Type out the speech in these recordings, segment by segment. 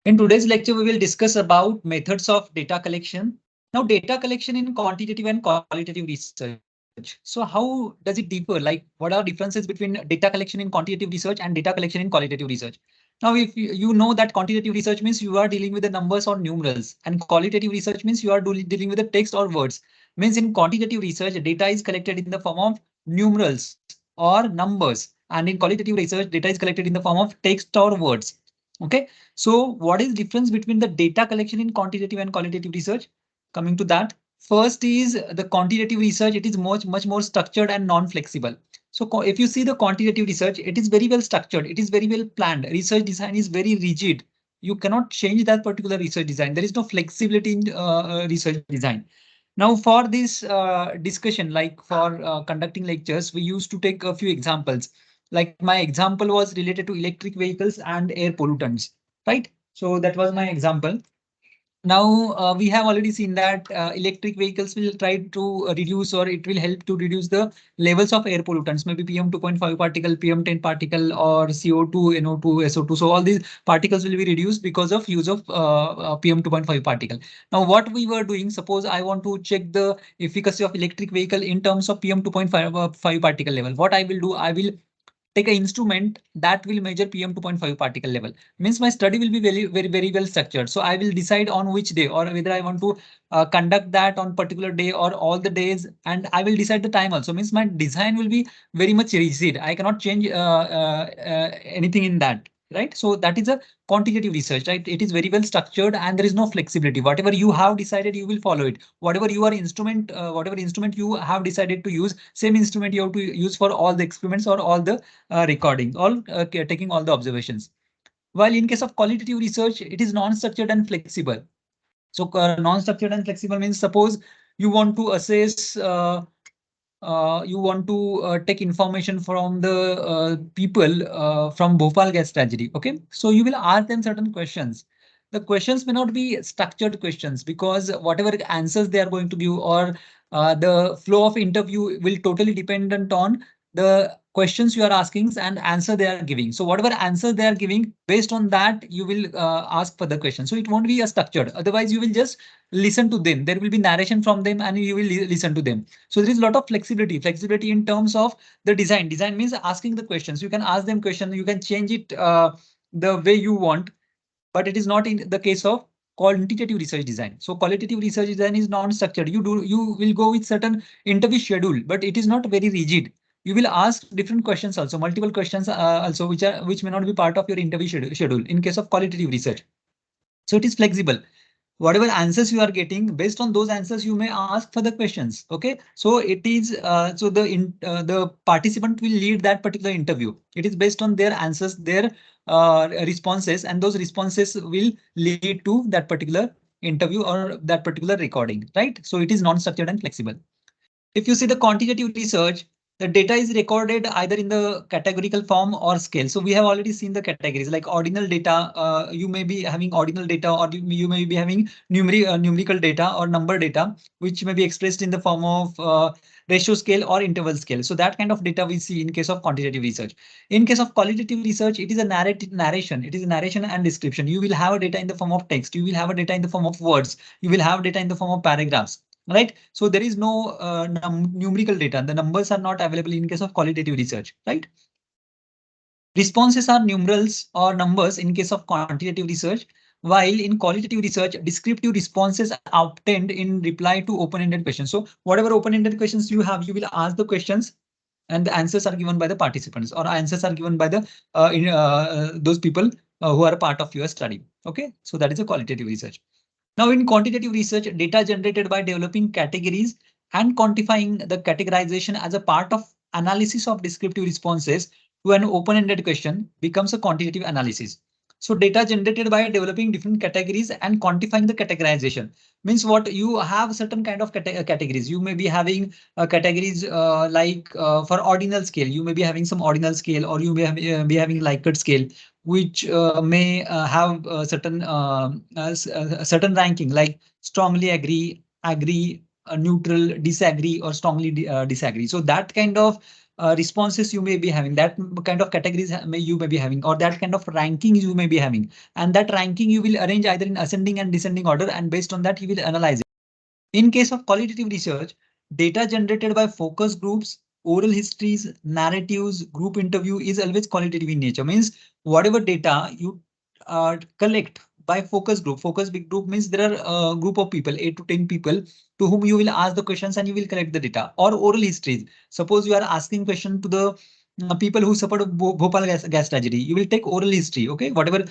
In today's lecture, we will discuss about methods of data collection. Now, data collection in quantitative and qualitative research. So how does it differ? Like, what are differences between data collection in quantitative research and data collection in qualitative research? Now, if you know that quantitative research means you are dealing with the numbers or numerals, and qualitative research means you are dealing with the text or words. Means in quantitative research, data is collected in the form of numerals or numbers, and in qualitative research, data is collected in the form of text or words. Okay. So what is difference between the data collection in quantitative and qualitative research? Coming to that, first is the quantitative research. It is much more structured and non-flexible. So if you see the quantitative research, it is very well structured. It is very well planned. Research design is very rigid. You cannot change that particular research design. There is no flexibility in research design. Now, for this discussion, like for conducting lectures, we used to take a few examples. Like my example was related to electric vehicles and air pollutants, right? So that was my example. Now we have already seen that electric vehicles will try to reduce, or it will help to reduce the levels of air pollutants, maybe PM 2.5 particle, PM 10 particle, or CO2, NO2, SO2. So all these particles will be reduced because of use of PM 2.5 particle. Now what we were doing, suppose I want to check the efficacy of electric vehicle in terms of PM 2.5 particle level. What I will do, I will take an instrument that will measure PM 2.5 particle level. Means my study will be very well structured. So I will decide on which day, or whether I want to conduct that on particular day or all the days, and I will decide the time also. Means my design will be very much rigid. I cannot change anything in that. Right. So that is a quantitative research, right? It is very well structured and there is no flexibility. Whatever you have decided, you will follow it. Whatever instrument you have decided to use, same instrument you have to use for all the experiments or all the recording, all taking all the observations. While in case of qualitative research, it is non-structured and flexible. So non-structured and flexible means, suppose you want to assess, you want to take information from the people from Bhopal gas tragedy. Okay, so you will ask them certain questions. The questions may not be structured questions, because whatever answers they are going to give, or the flow of interview will totally dependent on the questions you are asking and answer they are giving. So whatever answer they are giving, based on that, you will ask further questions. So it won't be a structured. Otherwise, you will just listen to them. There will be narration from them, and you will listen to them. So there is a lot of flexibility in terms of the design. Design means asking the questions. You can ask them questions. You can change it the way you want, but it is not in the case of quantitative research design. So qualitative research design is non-structured. You will go with certain interview schedule, but it is not very rigid. You will ask different questions also, multiple questions also, which may not be part of your interview schedule in case of qualitative research. So it is flexible. Whatever answers you are getting, based on those answers you may ask further questions. Okay, so it is so the participant will lead that particular interview. It is based on their answers, their responses, and those responses will lead to that particular interview or that particular recording, right? So it is non-structured and flexible. If you see the quantitative research, the data is recorded either in the categorical form or scale. So we have already seen the categories like ordinal data. You may be having ordinal data, or you may be having numerical data or number data, which may be expressed in the form of ratio scale or interval scale. So that kind of data we see in case of quantitative research. In case of qualitative research, it is a narration. It is a narration and description. You will have a data in the form of text. You will have a data in the form of words. You will have data in the form of paragraphs. Right. So there is no numerical data. The numbers are not available in case of qualitative research, right? Responses are numerals or numbers in case of quantitative research, while in qualitative research, descriptive responses are obtained in reply to open-ended questions. So whatever open-ended questions you have, you will ask the questions, and the answers are given by the participants, or answers are given by the those people who are a part of your study. Okay, so that is a qualitative research. Now, in quantitative research, data generated by developing categories and quantifying the categorization as a part of analysis of descriptive responses to an open-ended question becomes a quantitative analysis. So data generated by developing different categories and quantifying the categorization means, what you have certain kind of categories. You may be having categories for ordinal scale. You may be having some ordinal scale, or you may be having Likert scale, which may have certain ranking, like strongly agree, neutral, disagree, or strongly disagree. So that kind of responses you may be having, that kind of categories you may be having, or that kind of rankings you may be having. And that ranking you will arrange either in ascending and descending order, and based on that you will analyze it. In case of qualitative research, data generated by focus groups, oral histories, narratives, group interview is always qualitative in nature. Means whatever data you collect by focus group. Focus big group means there are a group of people, 8 to 10 people, to whom you will ask the questions and you will collect the data. Or oral histories. Suppose you are asking question to the people who suffered Bhopal gas tragedy. You will take oral history. Okay, whatever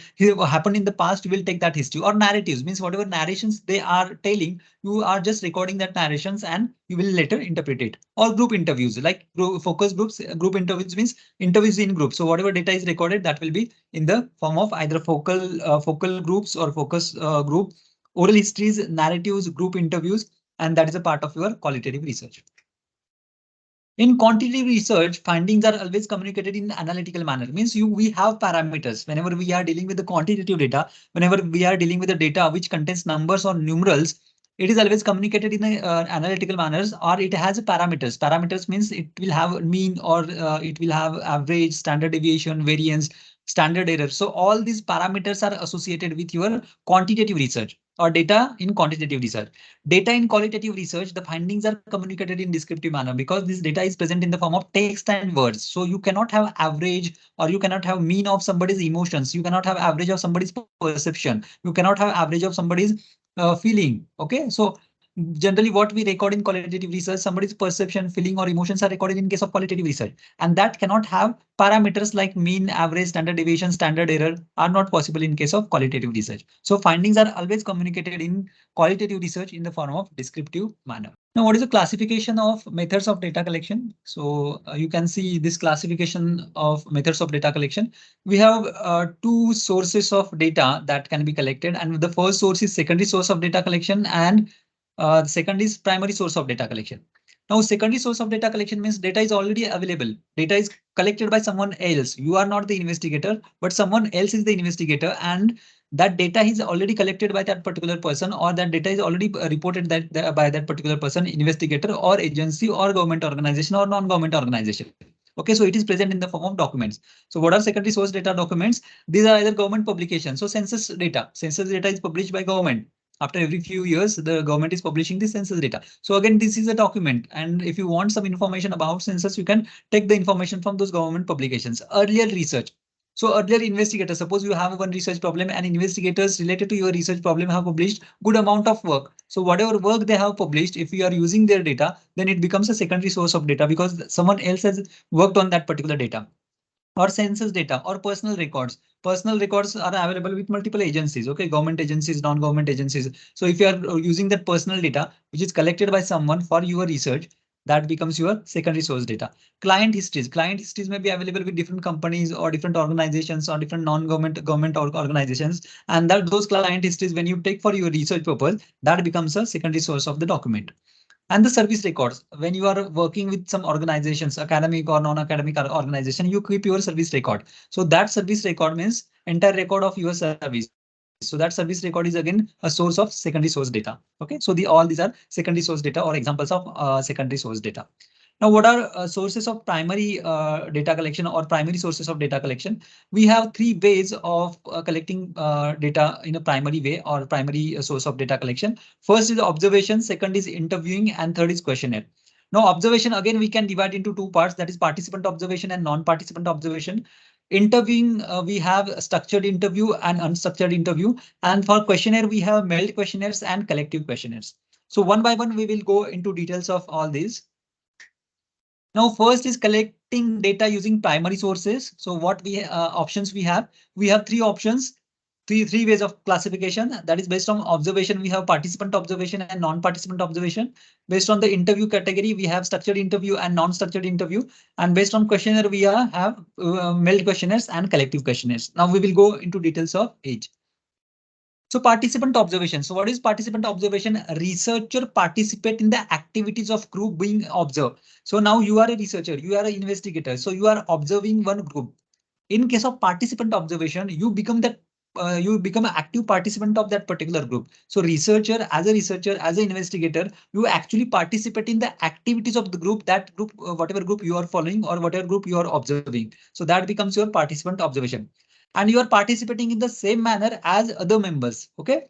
happened in the past, you will take that history. Or narratives means whatever narrations they are telling, you are just recording that narrations and you will later interpret it. Or group interviews, like focus groups. Group interviews means interviews in groups. So whatever data is recorded, that will be in the form of either focal groups or focus group, oral histories, narratives, group interviews, and that is a part of your qualitative research. In quantitative research, findings are always communicated in analytical manner. Means we have parameters whenever we are dealing with the quantitative data. Whenever we are dealing with the data which contains numbers or numerals, it is always communicated in a, analytical manners, or it has parameters. Parameters means it will have mean, or it will have average, standard deviation, variance, standard error. So all these parameters are associated with your quantitative research or data in quantitative research. Data in qualitative research, the findings are communicated in descriptive manner because this data is present in the form of text and words. So you cannot have average, or you cannot have mean of somebody's emotions. You cannot have average of somebody's perception. You cannot have average of somebody's feeling. Okay, so generally what we record in qualitative research, somebody's perception, feeling, or emotions are recorded in case of qualitative research, and that cannot have parameters like mean, average, standard deviation, standard error are not possible in case of qualitative research. So findings are always communicated in qualitative research in the form of descriptive manner. Now, what is the classification of methods of data collection? So you can see this classification of methods of data collection. We have two sources of data that can be collected, and the first source is secondary source of data collection, and the second is primary source of data collection. Now, secondary source of data collection means data is already available. Data is collected by someone else. You are not the investigator, but someone else is the investigator, and that data is already collected by that particular person, or that data is already reported by that particular person, investigator, or agency, or government organization, or non-government organization. Okay, so it is present in the form of documents. So what are secondary source data documents? These are either government publications. So census data. Census data is published by government. After every few years, the government is publishing the census data. So again, this is a document. And if you want some information about census, you can take the information from those government publications. Earlier research. So earlier investigators, suppose you have one research problem and investigators related to your research problem have published good amount of work. So whatever work they have published, if you are using their data, then it becomes a secondary source of data because someone else has worked on that particular data. Or census data or personal records. Personal records are available with multiple agencies. Okay, government agencies, non-government agencies. So if you are using that personal data, which is collected by someone for your research, that becomes your secondary source data. Client histories. Client histories may be available with different companies or different organizations or different non-government organizations. And that those client histories, when you take for your research purpose, that becomes a secondary source of the document. And the service records, when you are working with some organizations, academic or non-academic organization, you keep your service record. So that service record means entire record of your service. So that service record is again a source of secondary source data. Okay, so all these are secondary source data or examples of secondary source data. Now, what are sources of primary data collection or primary sources of data collection? We have three ways of collecting data in a primary way or primary source of data collection. First is observation, second is interviewing, and third is questionnaire. Now, observation, again, we can divide into two parts, that is participant observation and non-participant observation. Interviewing, we have structured interview and unstructured interview. And for questionnaire, we have mailed questionnaires and collective questionnaires. So one by one, we will go into details of all these. Now, first is collecting data using primary sources. So what options we have? We have three options, three ways of classification. That is based on observation. We have participant observation and non-participant observation. Based on the interview category, we have structured interview and non-structured interview. And based on questionnaire, we have mailed questionnaires and collective questionnaires. Now we will go into details of each. So participant observation. So what is participant observation? Researcher participate in the activities of group being observed. So now you are a researcher, you are an investigator. So you are observing one group. In case of participant observation, you become the you become an active participant of that particular group. So researcher, as an investigator, you actually participate in the activities of the group, that group, whatever group you are following or whatever group you are observing. So that becomes your participant observation. And you are participating in the same manner as other members. Okay,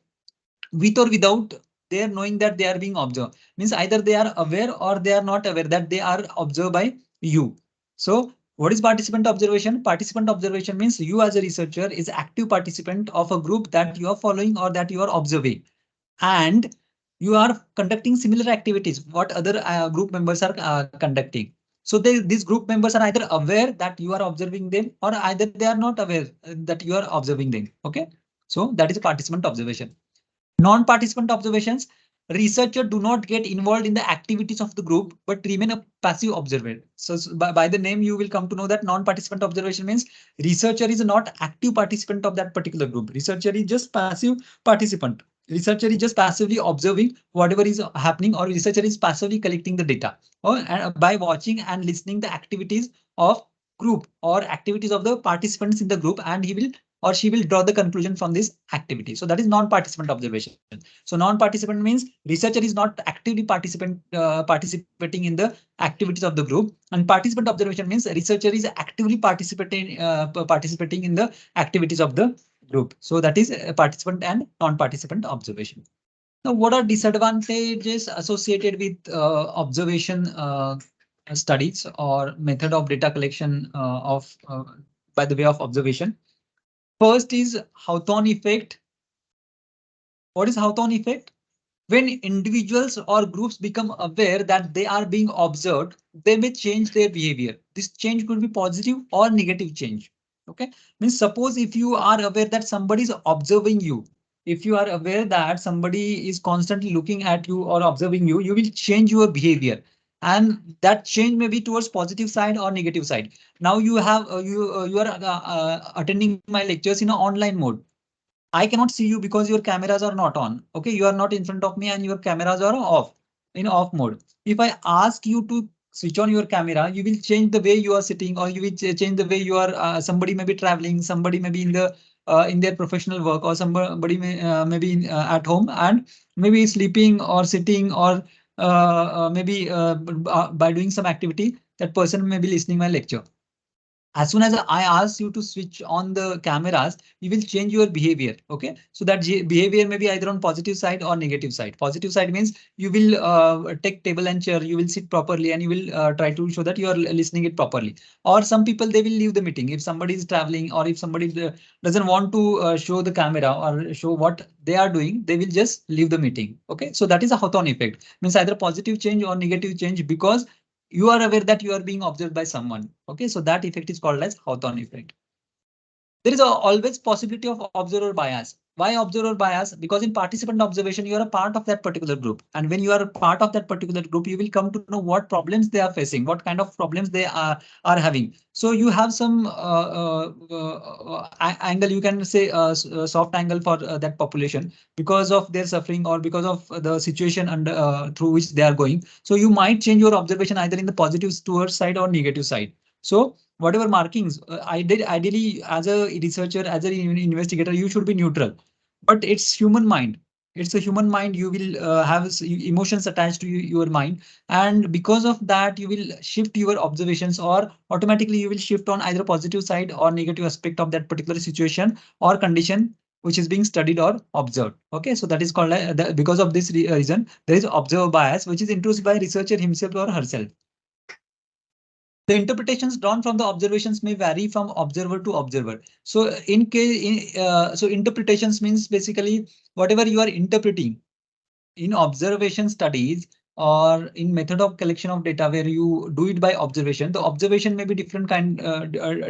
with or without they are knowing that they are being observed, means either they are aware or they are not aware that they are observed by you. So what is participant observation? Participant observation means you as a researcher is active participant of a group that you are following or that you are observing, and you are conducting similar activities what other group members are conducting. So these group members are either aware that you are observing them or either they are not aware that you are observing them. Okay, so that is participant observation. Non-participant observations. Researchers do not get involved in the activities of the group, but remain a passive observer. So by the name, you will come to know that non-participant observation means researcher is not active participant of that particular group. Researcher is just passive participant. Researcher is just passively observing whatever is happening, or researcher is passively collecting the data, or by watching and listening the activities of group or activities of the participants in the group, and he will or she will draw the conclusion from this activity. So that is non-participant observation. So non-participant means researcher is not actively participating in the activities of the group, and participant observation means researcher is actively participating in the activities of the group. So that is participant and non-participant observation. Now, what are disadvantages associated with observation studies or method of data collection by the way of observation? First is Hawthorne effect. What is Hawthorne effect? When individuals or groups become aware that they are being observed, they may change their behavior. This change could be positive or negative change. Okay, means suppose if you are aware that somebody is observing you, if you are aware that somebody is constantly looking at you or observing you, you will change your behavior, and that change may be towards positive side or negative side. Now you have you are attending my lectures in an online mode. I cannot see you because your cameras are not on. Okay, you are not in front of me and your cameras are off, in off mode. If I ask you to switch on your camera, you will change the way you are sitting, or you will change the way you are. Somebody may be traveling, somebody may be in their professional work, or somebody may be at home and maybe sleeping or sitting, or maybe by doing some activity. That person may be listening my lecture. As soon as I ask you to switch on the cameras, you will change your behavior. Okay, so that behavior may be either on positive side or negative side. Positive side means you will take table and chair, you will sit properly, and you will try to show that you are listening it properly. Or some people, they will leave the meeting if somebody is traveling, or if somebody doesn't want to show the camera or show what they are doing, they will just leave the meeting. Okay, so that is a Hawthorne effect, means either positive change or negative change, because you are aware that you are being observed by someone. Okay, so that effect is called as Hawthorne effect. There is always possibility of observer bias. Why observer bias? Because in participant observation, you are a part of that particular group. And when you are a part of that particular group, you will come to know what problems they are facing, what kind of problems they are having. So you have some angle, you can say soft angle for that population because of their suffering or because of the situation through which they are going. So you might change your observation either in the positive towards side or negative side. So whatever markings ideally as a researcher, as an investigator, you should be neutral. But it's human mind. It's a human mind. You will have emotions attached to your mind. And because of that, you will shift your observations, or automatically you will shift on either positive side or negative aspect of that particular situation or condition which is being studied or observed. Okay, so that is called because of this reason, there is observer bias, which is introduced by researcher himself or herself. The interpretations drawn from the observations may vary from observer to observer. So so interpretations means basically whatever you are interpreting in observation studies or in method of collection of data where you do it by observation. The observation may be different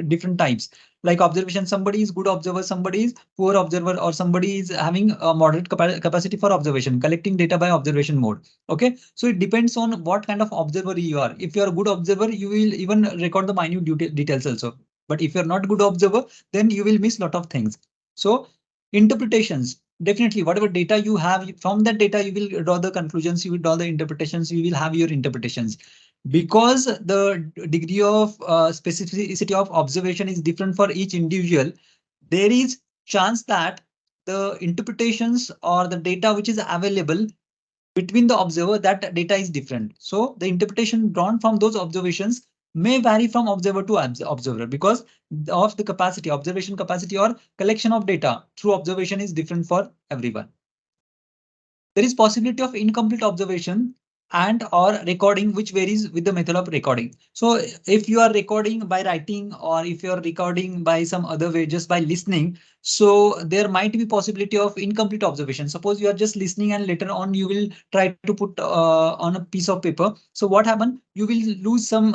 different types. Like observation, somebody is good observer, somebody is poor observer, or somebody is having a moderate capacity for observation, collecting data by observation mode. Okay, so it depends on what kind of observer you are. If you are a good observer, you will even record the minute details also. But if you're not good observer, then you will miss a lot of things. So interpretations, definitely whatever data you have, from that data you will draw the conclusions, you will draw the interpretations, you will have your interpretations. Because the degree of specificity of observation is different for each individual, there is chance that the interpretations or the data which is available between the observer, that data is different. So the interpretation drawn from those observations may vary from observer to observer because of the capacity, observation capacity or collection of data through observation is different for everyone. There is possibility of incomplete observation and or recording which varies with the method of recording. So if you are recording by writing or if you are recording by some other way, just by listening, so there might be possibility of incomplete observation. Suppose you are just listening and later on you will try to put on a piece of paper. So what happen? You will lose some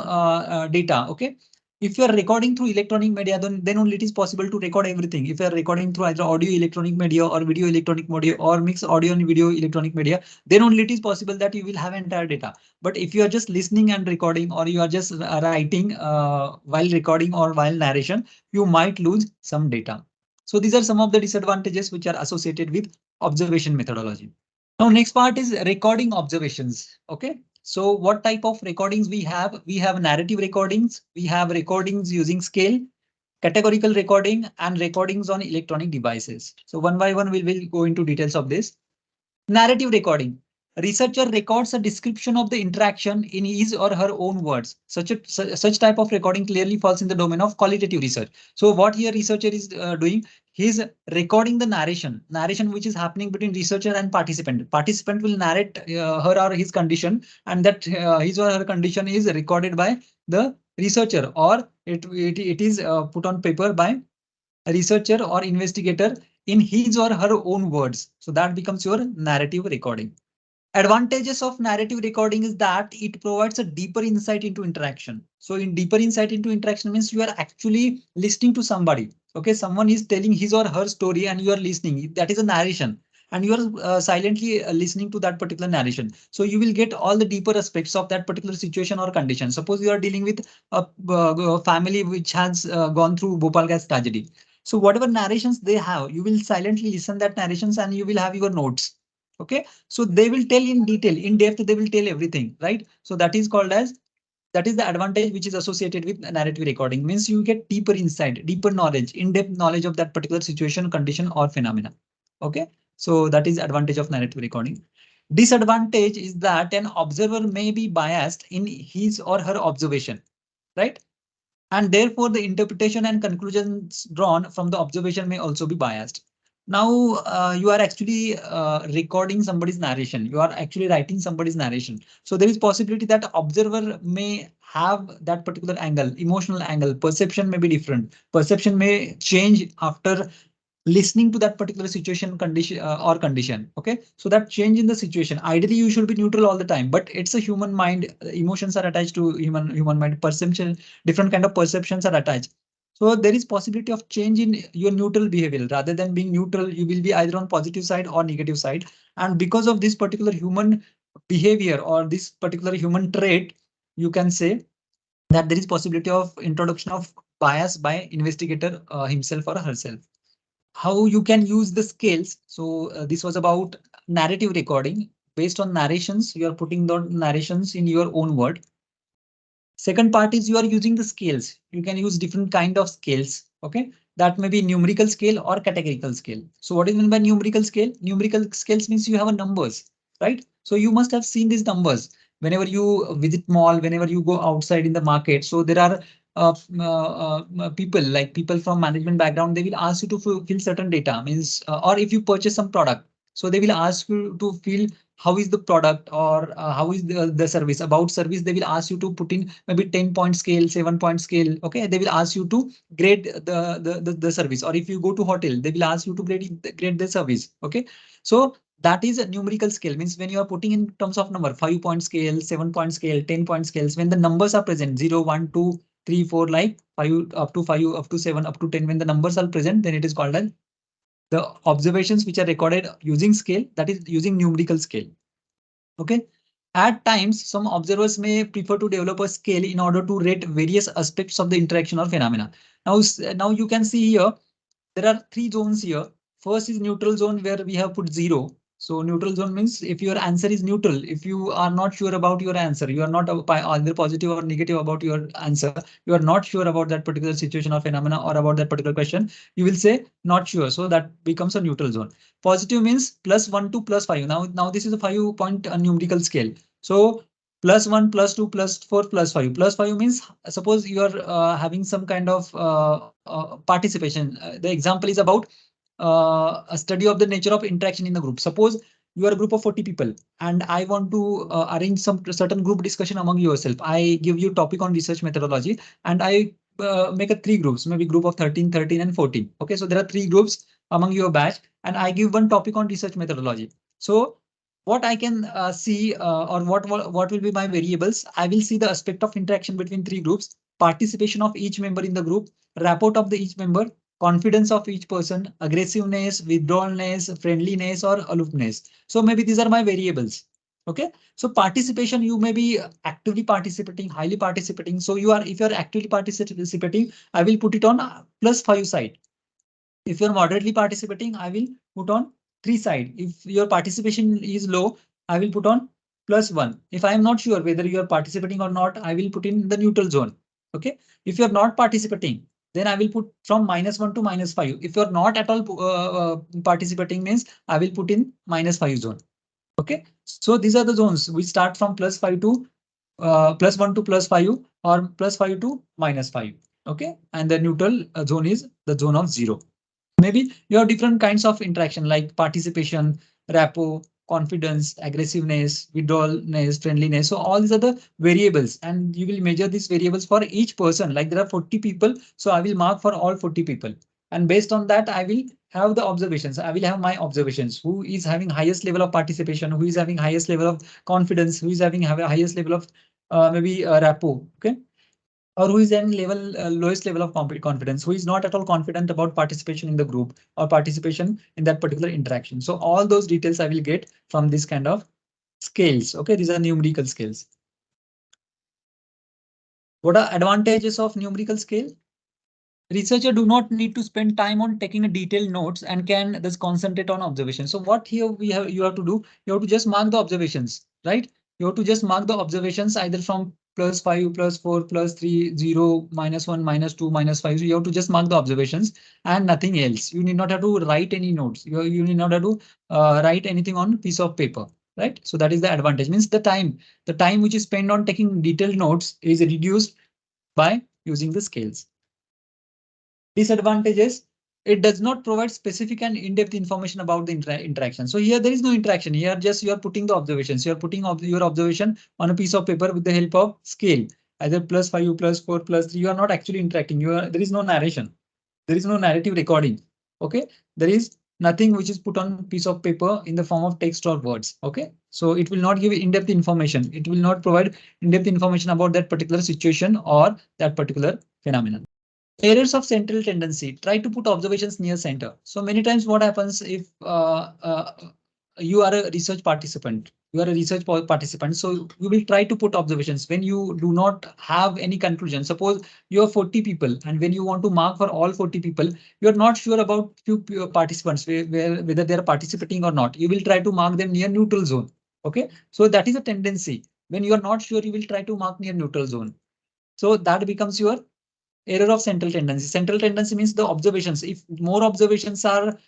data. Okay. If you are recording through electronic media, then only it is possible to record everything. If you are recording through either audio electronic media or video electronic media or mix audio and video electronic media, then only it is possible that you will have entire data. But if you are just listening and recording or you are just writing while recording or while narration, you might lose some data. So these are some of the disadvantages which are associated with observation methodology. Now, next part is recording observations. Okay. So what type of recordings we have? We have narrative recordings. We have recordings using scale, categorical recording, and recordings on electronic devices. So one by one, we will go into details of this. Narrative recording. A researcher records a description of the interaction in his or her own words. Such type of recording clearly falls in the domain of qualitative research. So what here researcher is doing, he is recording the narration which is happening between researcher and participant. Participant will narrate her or his condition, and that his or her condition is recorded by the researcher, or it is put on paper by a researcher or investigator in his or her own words. So that becomes your narrative recording. Advantages of narrative recording is that it provides a deeper insight into interaction. So in deeper insight into interaction means you are actually listening to somebody. Okay, someone is telling his or her story and you are listening. That is a narration. And you are silently listening to that particular narration. So you will get all the deeper aspects of that particular situation or condition. Suppose you are dealing with a family which has gone through Bhopal gas tragedy. So whatever narrations they have, you will silently listen that narrations and you will have your notes. Okay, so they will tell in detail, in depth, they will tell everything, right? So that is called as, that is the advantage which is associated with narrative recording, means you get deeper insight, deeper knowledge, in-depth knowledge of that particular situation, condition or phenomena. Okay, so that is advantage of narrative recording. Disadvantage is that an observer may be biased in his or her observation, right? And therefore the interpretation and conclusions drawn from the observation may also be biased. Now you are actually recording somebody's narration. You are actually writing somebody's narration. So there is possibility that observer may have that particular angle, emotional angle, perception may be different. Perception may change after listening to that particular situation, condition or condition. Okay, so that change in the situation, ideally you should be neutral all the time, but it's a human mind, emotions are attached to human mind, perception, different kind of perceptions are attached. So there is possibility of change in your neutral behavior. Rather than being neutral, you will be either on positive side or negative side. And because of this particular human behavior or this particular human trait, you can say that there is possibility of introduction of bias by investigator himself or herself. How you can use the scales. So this was about narrative recording. Based on narrations, you are putting the narrations in your own word. Second part is you are using the scales. You can use different kind of scales. Okay, that may be numerical scale or categorical scale. So what is meant by numerical scale? Numerical scales means you have a numbers, right? So you must have seen these numbers whenever you visit mall, whenever you go outside in the market. So there are people like people from management background, they will ask you to fill certain data, means or if you purchase some product, so they will ask you to fill how is the product or how is the service. About service, they will ask you to put in maybe 10-point scale, 7-point scale. Okay, they will ask you to grade the service, or if you go to hotel, they will ask you to grade the service. Okay, so that is a numerical scale, means when you are putting in terms of number, 5-point scale, 7-point scale, 10-point scales, when the numbers are present 0, 1, 2, 3, 4, like 5 up to 5 up to 7 up to 10, when the numbers are present, then it is called as the observations which are recorded using scale, that is using numerical scale. Okay. At times, some observers may prefer to develop a scale in order to rate various aspects of the interaction or phenomena. Now you can see here, there are three zones here. First is neutral zone where we have put 0. So neutral zone means if your answer is neutral, if you are not sure about your answer, you are not either positive or negative about your answer, you are not sure about that particular situation or phenomena or about that particular question, you will say not sure. So that becomes a neutral zone. Positive means +1 to +5. Now this is a 5-point numerical scale. So +1, +2, +4, +5. +5 means suppose you are having some kind of participation. The example is about a study of the nature of interaction in the group. Suppose you are a group of 40 people and I want to arrange some certain group discussion among yourself. I give you topic on research methodology and I make a 3 groups, maybe group of 13, 13 and 14. Okay, so there are 3 groups among your batch and I give one topic on research methodology. So what I can see or what will be my variables? I will see the aspect of interaction between 3 groups, participation of each member in the group, rapport of the each member, confidence of each person, aggressiveness, withdrawalness, friendliness, or aloofness. So maybe these are my variables. Okay. So participation, you may be actively participating, highly participating. So if you're actively participating, I will put it on +5 side. If you're moderately participating, I will put on 3 side. If your participation is low, I will put on +1. If I am not sure whether you are participating or not, I will put in the neutral zone. Okay. If you're not participating, then I will put from -1 to -5. If you're not at all participating means I will put in -5 zone. Okay. So these are the zones. We start from +5 to +1 to +5 or +5 to -5. Okay. And the neutral zone is the zone of 0. Maybe you have different kinds of interaction like participation, rapport, confidence, aggressiveness, withdrawalness, friendliness. So all these are the variables and you will measure these variables for each person. Like there are 40 people. So I will mark for all 40 people. And based on that, I will have the observations. I will have my observations. Who is having highest level of participation? Who is having highest level of confidence? Who is having have a highest level of maybe rapport? Okay, or who is in lowest level of confidence, who is not at all confident about participation in the group or participation in that particular interaction. So all those details I will get from this kind of scales. Okay, these are numerical scales. What are advantages of numerical scale? Researcher do not need to spend time on taking a detailed notes and can just concentrate on observation. So what here you have to do, you have to just mark the observations, right? You have to just mark the observations either from +5, +4, +3, 0, -1, -2, -5. So you have to just mark the observations and nothing else. You need not have to write any notes. You need not have to write anything on piece of paper, right? So that is the advantage. Means the time which is spent on taking detailed notes is reduced by using the scales. Disadvantages, it does not provide specific and in-depth information about the interaction. So here there is no interaction. Here just you are putting the observations. You are putting your observation on a piece of paper with the help of scale, either +5, +4, +3. You are not actually interacting. There is no narration. There is no narrative recording. Okay, there is nothing which is put on piece of paper in the form of text or words. Okay, so it will not give in-depth information. It will not provide in-depth information about that particular situation or that particular phenomenon. Errors of central tendency. Try to put observations near center. So many times what happens if you are a research participant, so you will try to put observations when you do not have any conclusion. Suppose you have 40 people and when you want to mark for all 40 people, you are not sure about few participants, whether they are participating or not. You will try to mark them near neutral zone. Okay, so that is a tendency. When you are not sure, you will try to mark near neutral zone. So that becomes your error of central tendency. Central tendency means the observations. If more observations are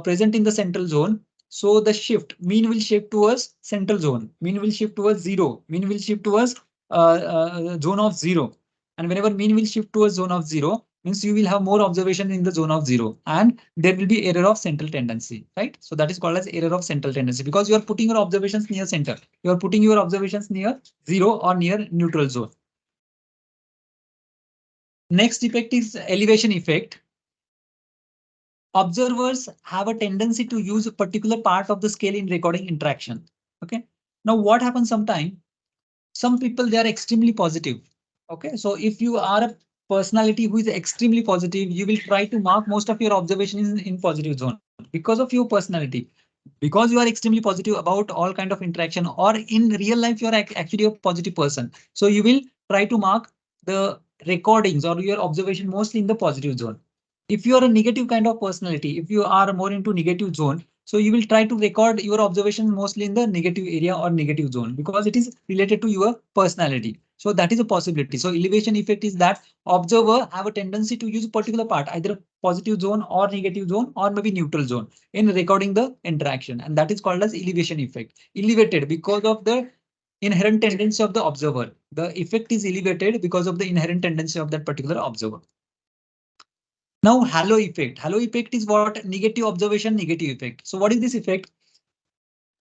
present in the central zone, so the mean will shift towards central zone. Mean will shift towards 0. Mean will shift towards zone of 0. And whenever mean will shift towards zone of 0, means you will have more observation in the zone of 0. And there will be error of central tendency, right? So that is called as error of central tendency because you are putting your observations near center. You are putting your observations near 0 or near neutral zone. Next effect is elevation effect. Observers have a tendency to use a particular part of the scale in recording interaction. Okay. Now what happens sometimes? Some people, they are extremely positive. Okay. So if you are a personality who is extremely positive, you will try to mark most of your observations in positive zone because of your personality. Because you are extremely positive about all kind of interaction, or in real life, you are actually a positive person. So you will try to mark the recordings or your observation mostly in the positive zone. If you are a negative kind of personality, if you are more into negative zone, So you will try to record your observations mostly in the negative area or negative zone because it is related to your personality. So that is a possibility. So elevation effect is that observer have a tendency to use a particular part, either positive zone or negative zone or maybe neutral zone in recording the interaction. And that is called as elevation effect. Elevated because of the inherent tendency of the observer. The effect is elevated because of the inherent tendency of that particular observer. Now, halo effect. Halo effect is what? Negative observation, negative effect. So what is this effect?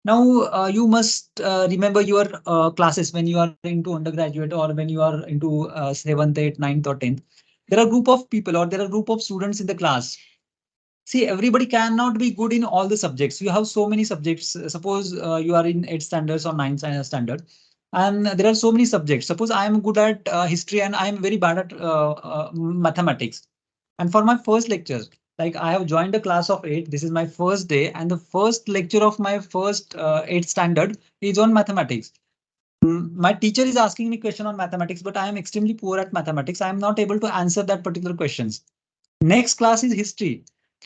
Now, you must remember your classes when you are into undergraduate or when you are into 7th, 8th, 9th or 10th. There are a group of people or there are a group of students in the class. See, everybody cannot be good in all the subjects. You have so many subjects. Suppose you are in 8th standards or 9th standard, and there are so many subjects. Suppose I am good at history and I am very bad at mathematics. And for my first lecture, like I have joined a class of 8. This is my first day, and the first lecture of my first 8th standard is on mathematics. My teacher is asking me question on mathematics, but I am extremely poor at mathematics. I am not able to answer that particular questions. Next class is history.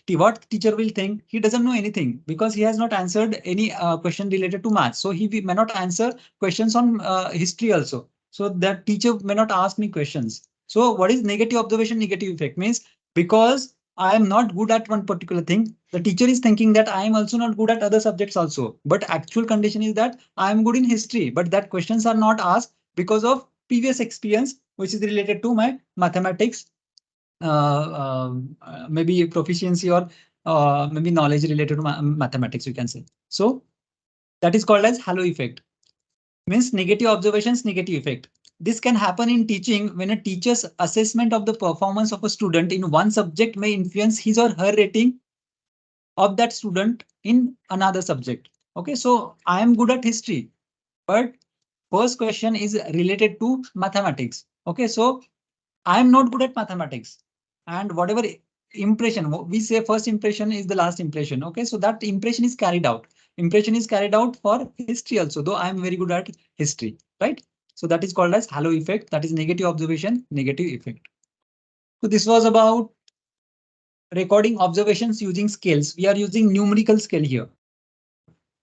What teacher will think? He doesn't know anything because he has not answered any question related to math. So he may not answer questions on history also. So that teacher may not ask me questions. So what is negative observation, negative effect means because I am not good at one particular thing, the teacher is thinking that I am also not good at other subjects also. But actual condition is that I am good in history, but that questions are not asked because of previous experience, which is related to my mathematics maybe proficiency or maybe knowledge related to mathematics, you can say. So that is called as halo effect. Means negative observations, negative effect. This can happen in teaching when a teacher's assessment of the performance of a student in one subject may influence his or her rating of that student in another subject. Okay, so I am good at history, but first question is related to mathematics. Okay, so I am not good at mathematics, and whatever impression we say, first impression is the last impression. Okay, so that impression is carried out. Impression is carried out for history also, though I am very good at history, right? So that is called as halo effect. That is negative observation, negative effect. So this was about recording observations using scales. We are using numerical scale here.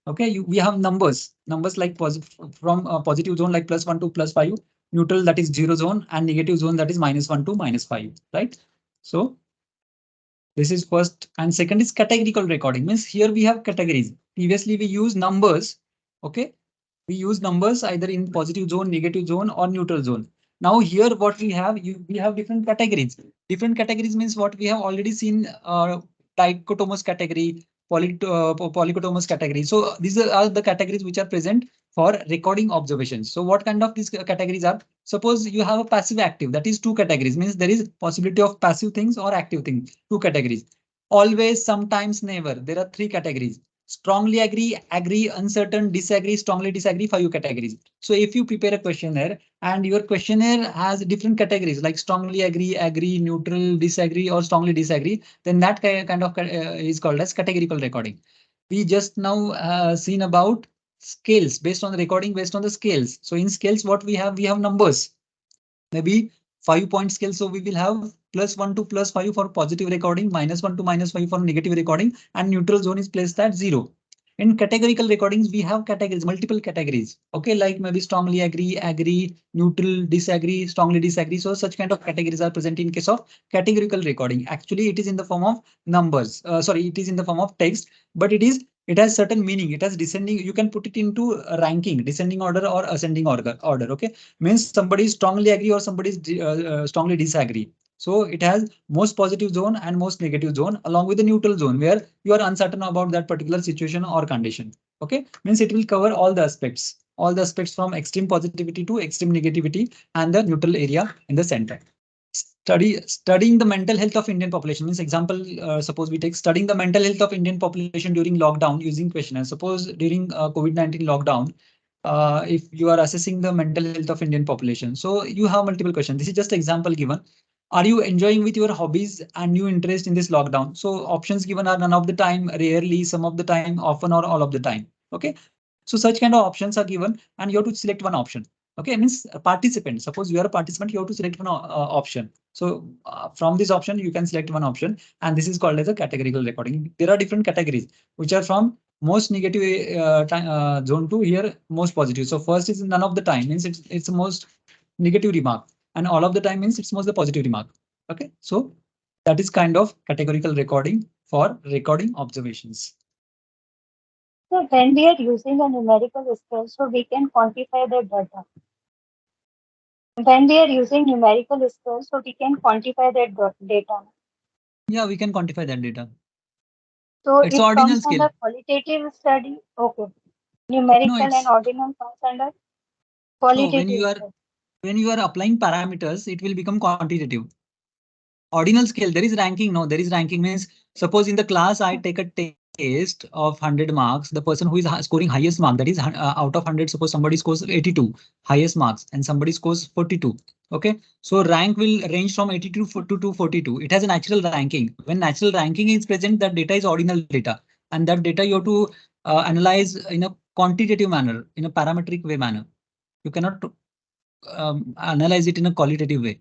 Okay, we have numbers like from positive zone like +1 to +5, neutral that is 0 zone, and negative zone that is -1 to -5, right? So this is first, and second is categorical recording. Means here we have categories. Previously we use numbers. Okay, we use numbers either in positive zone, negative zone, or neutral zone. Now here what we have, we have different categories. Different categories means what we have already seen, dichotomous category, polychotomous category. So these are the categories which are present for recording observations. So what kind of these categories are? Suppose you have a passive active, that is two categories, means there is possibility of passive things or active things, two categories. Always, sometimes, never. There are three categories. Strongly agree, agree, uncertain, disagree, strongly disagree, 5 categories. So if you prepare a questionnaire and your questionnaire has different categories like strongly agree, agree, neutral, disagree, or strongly disagree, then that kind of is called as categorical recording. We just now seen about scales based on the recording based on the scales. So in scales, what we have numbers, maybe 5-point scale. So we will have +1 to +5 for positive recording, -1 to -5 for negative recording, and neutral zone is placed at 0. In categorical recordings, we have categories, multiple categories. Okay, like maybe strongly agree, agree, neutral, disagree, strongly disagree. So such kind of categories are present in case of categorical recording. Actually, it is in the form of numbers. Sorry, it is in the form of text, but it has certain meaning. It has descending. You can put it into ranking, descending order or ascending order. Okay, means somebody strongly agree or somebody strongly disagree. So it has most positive zone and most negative zone along with the neutral zone where you are uncertain about that particular situation or condition. Okay, means it will cover all the aspects from extreme positivity to extreme negativity and the neutral area in the center. Studying the mental health of Indian population means example, suppose we take studying the mental health of Indian population during lockdown using questionnaire. Suppose during COVID-19 lockdown, if you are assessing the mental health of Indian population, so you have multiple questions. This is just example given. Are you enjoying with your hobbies and new interest in this lockdown? So options given are none of the time, rarely, some of the time, often, or all of the time. Okay, so such kind of options are given and you have to select one option. Okay, means a participant. Suppose you are a participant, you have to select one option. So from this option, you can select one option, and this is called as a categorical recording. There are different categories, which are from most negative zone to here most positive. So first is none of the time, means it's the most negative remark, and all of the time means it's most the positive remark. Okay, so that is kind of categorical recording for recording observations. So when we are using a numerical scale, so we can quantify the data. When we are using numerical scale, so we can quantify that data. Yeah, we can quantify that data. So It's it ordinal comes scale. under qualitative study. Okay. No, Numerical and it's ordinal comes under no, qualitative study. when you are applying parameters, it will become quantitative. Ordinal scale, there is ranking. No, there is ranking means suppose in the class I take a test of 100 marks. The person who is scoring highest mark, that is out of 100, suppose somebody scores 82, highest marks, and somebody scores 42. Okay, so rank will range from 82 to 42. It has a natural ranking. When natural ranking is present, that data is ordinal data, and that data you have to analyze in a quantitative manner, in a parametric way manner. You cannot analyze it in a qualitative way.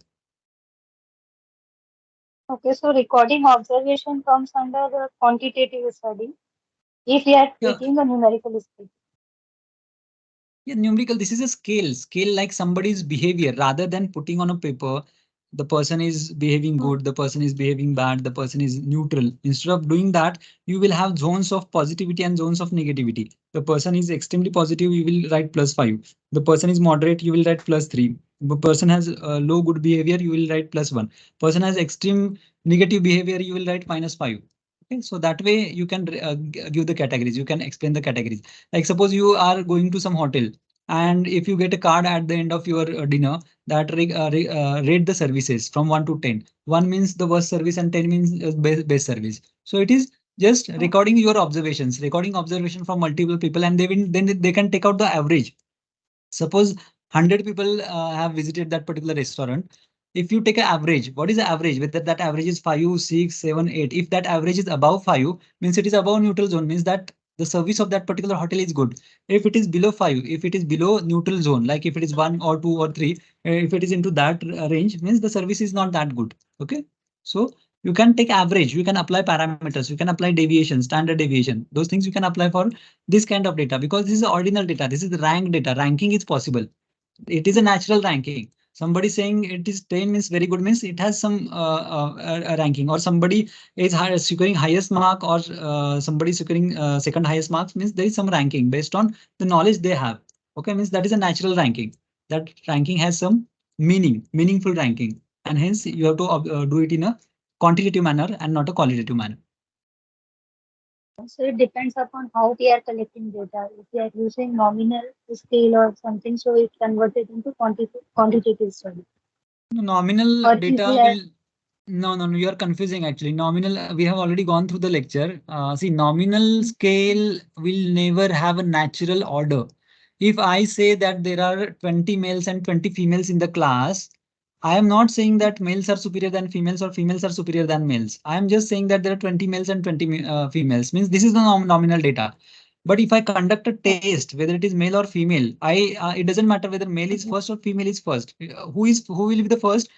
Okay, so recording observation comes under the quantitative study if we are Yeah, taking a numerical scale. yeah, numerical, this is a scale like somebody's behavior rather than putting on a paper. The person is behaving Hmm. good, the person is behaving bad, the person is neutral. Instead of doing that, you will have zones of positivity and zones of negativity. The person is extremely positive, you will write +5. The person is moderate, you will write +3. The person has low good behavior, you will write +1. Person has extreme negative behavior, you will write -5. Okay, so that way you can give the categories, you can explain the categories. Like suppose you are going to some hotel, and if you get a card at the end of your dinner that rate the services from 1 to 10. 1 means the worst service and 10 means best service. So it is just Hmm. recording your observations, recording observation from multiple people, and they will then they can take out the average. Suppose 100 people have visited that particular restaurant. If you take an average, what is the average? Whether that average is 5, 6, 7, 8. If that average is above 5, means it is above neutral zone, means that the service of that particular hotel is good. If it is below 5, if it is below neutral zone, like if it is 1 or 2 or 3, if it is into that range, means the service is not that good. Okay. So you can take average, you can apply parameters, you can apply deviation, standard deviation. Those things you can apply for this kind of data because this is ordinal data. This is the rank data. Ranking is possible. It is a natural ranking. Somebody saying it is 10 means very good means it has some a ranking, or somebody is securing highest mark, or somebody securing second highest marks, means there is some ranking based on the knowledge they have. Okay, means that is a natural ranking. That ranking has some meaningful ranking, and hence you have to do it in a quantitative manner and not a qualitative manner. So it depends upon how we are collecting data. If we are using nominal scale or something, so it converted into quantitative study. Nominal Or if we data are will. No, no, no, you are confusing actually. Nominal, we have already gone through the lecture. See, nominal scale will never have a natural order. If I say that there are 20 males and 20 females in the class, I am not saying that males are superior than females or females are superior than males. I am just saying that there are 20 males and 20 females. Means this is the nominal data. But if I conduct a test, whether it is male or female, it doesn't matter whether male is first or female is first. Who will be the first?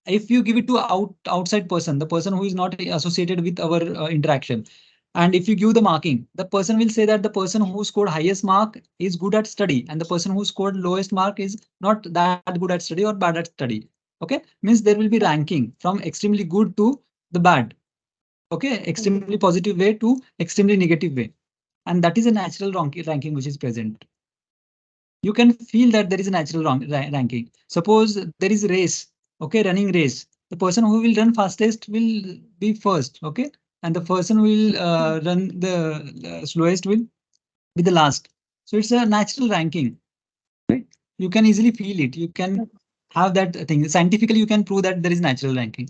If you give it to outside person, the person who is not associated with our interaction, and if you give the marking, the person will say that the person who scored highest mark is good at study, and the person who scored lowest mark is not that good at study or bad at study. Okay, means there will be ranking from extremely good to the bad. Okay, extremely positive way to extremely negative way, and that is a natural ranking which is present. You can feel that there is a natural ranking. Suppose there is race, okay, running race. The person who will run fastest will be first, okay, and the person who will run the slowest will be the last. So it's a natural ranking, right? You can easily feel it. You can have that thing. Scientifically, you can prove that there is natural ranking.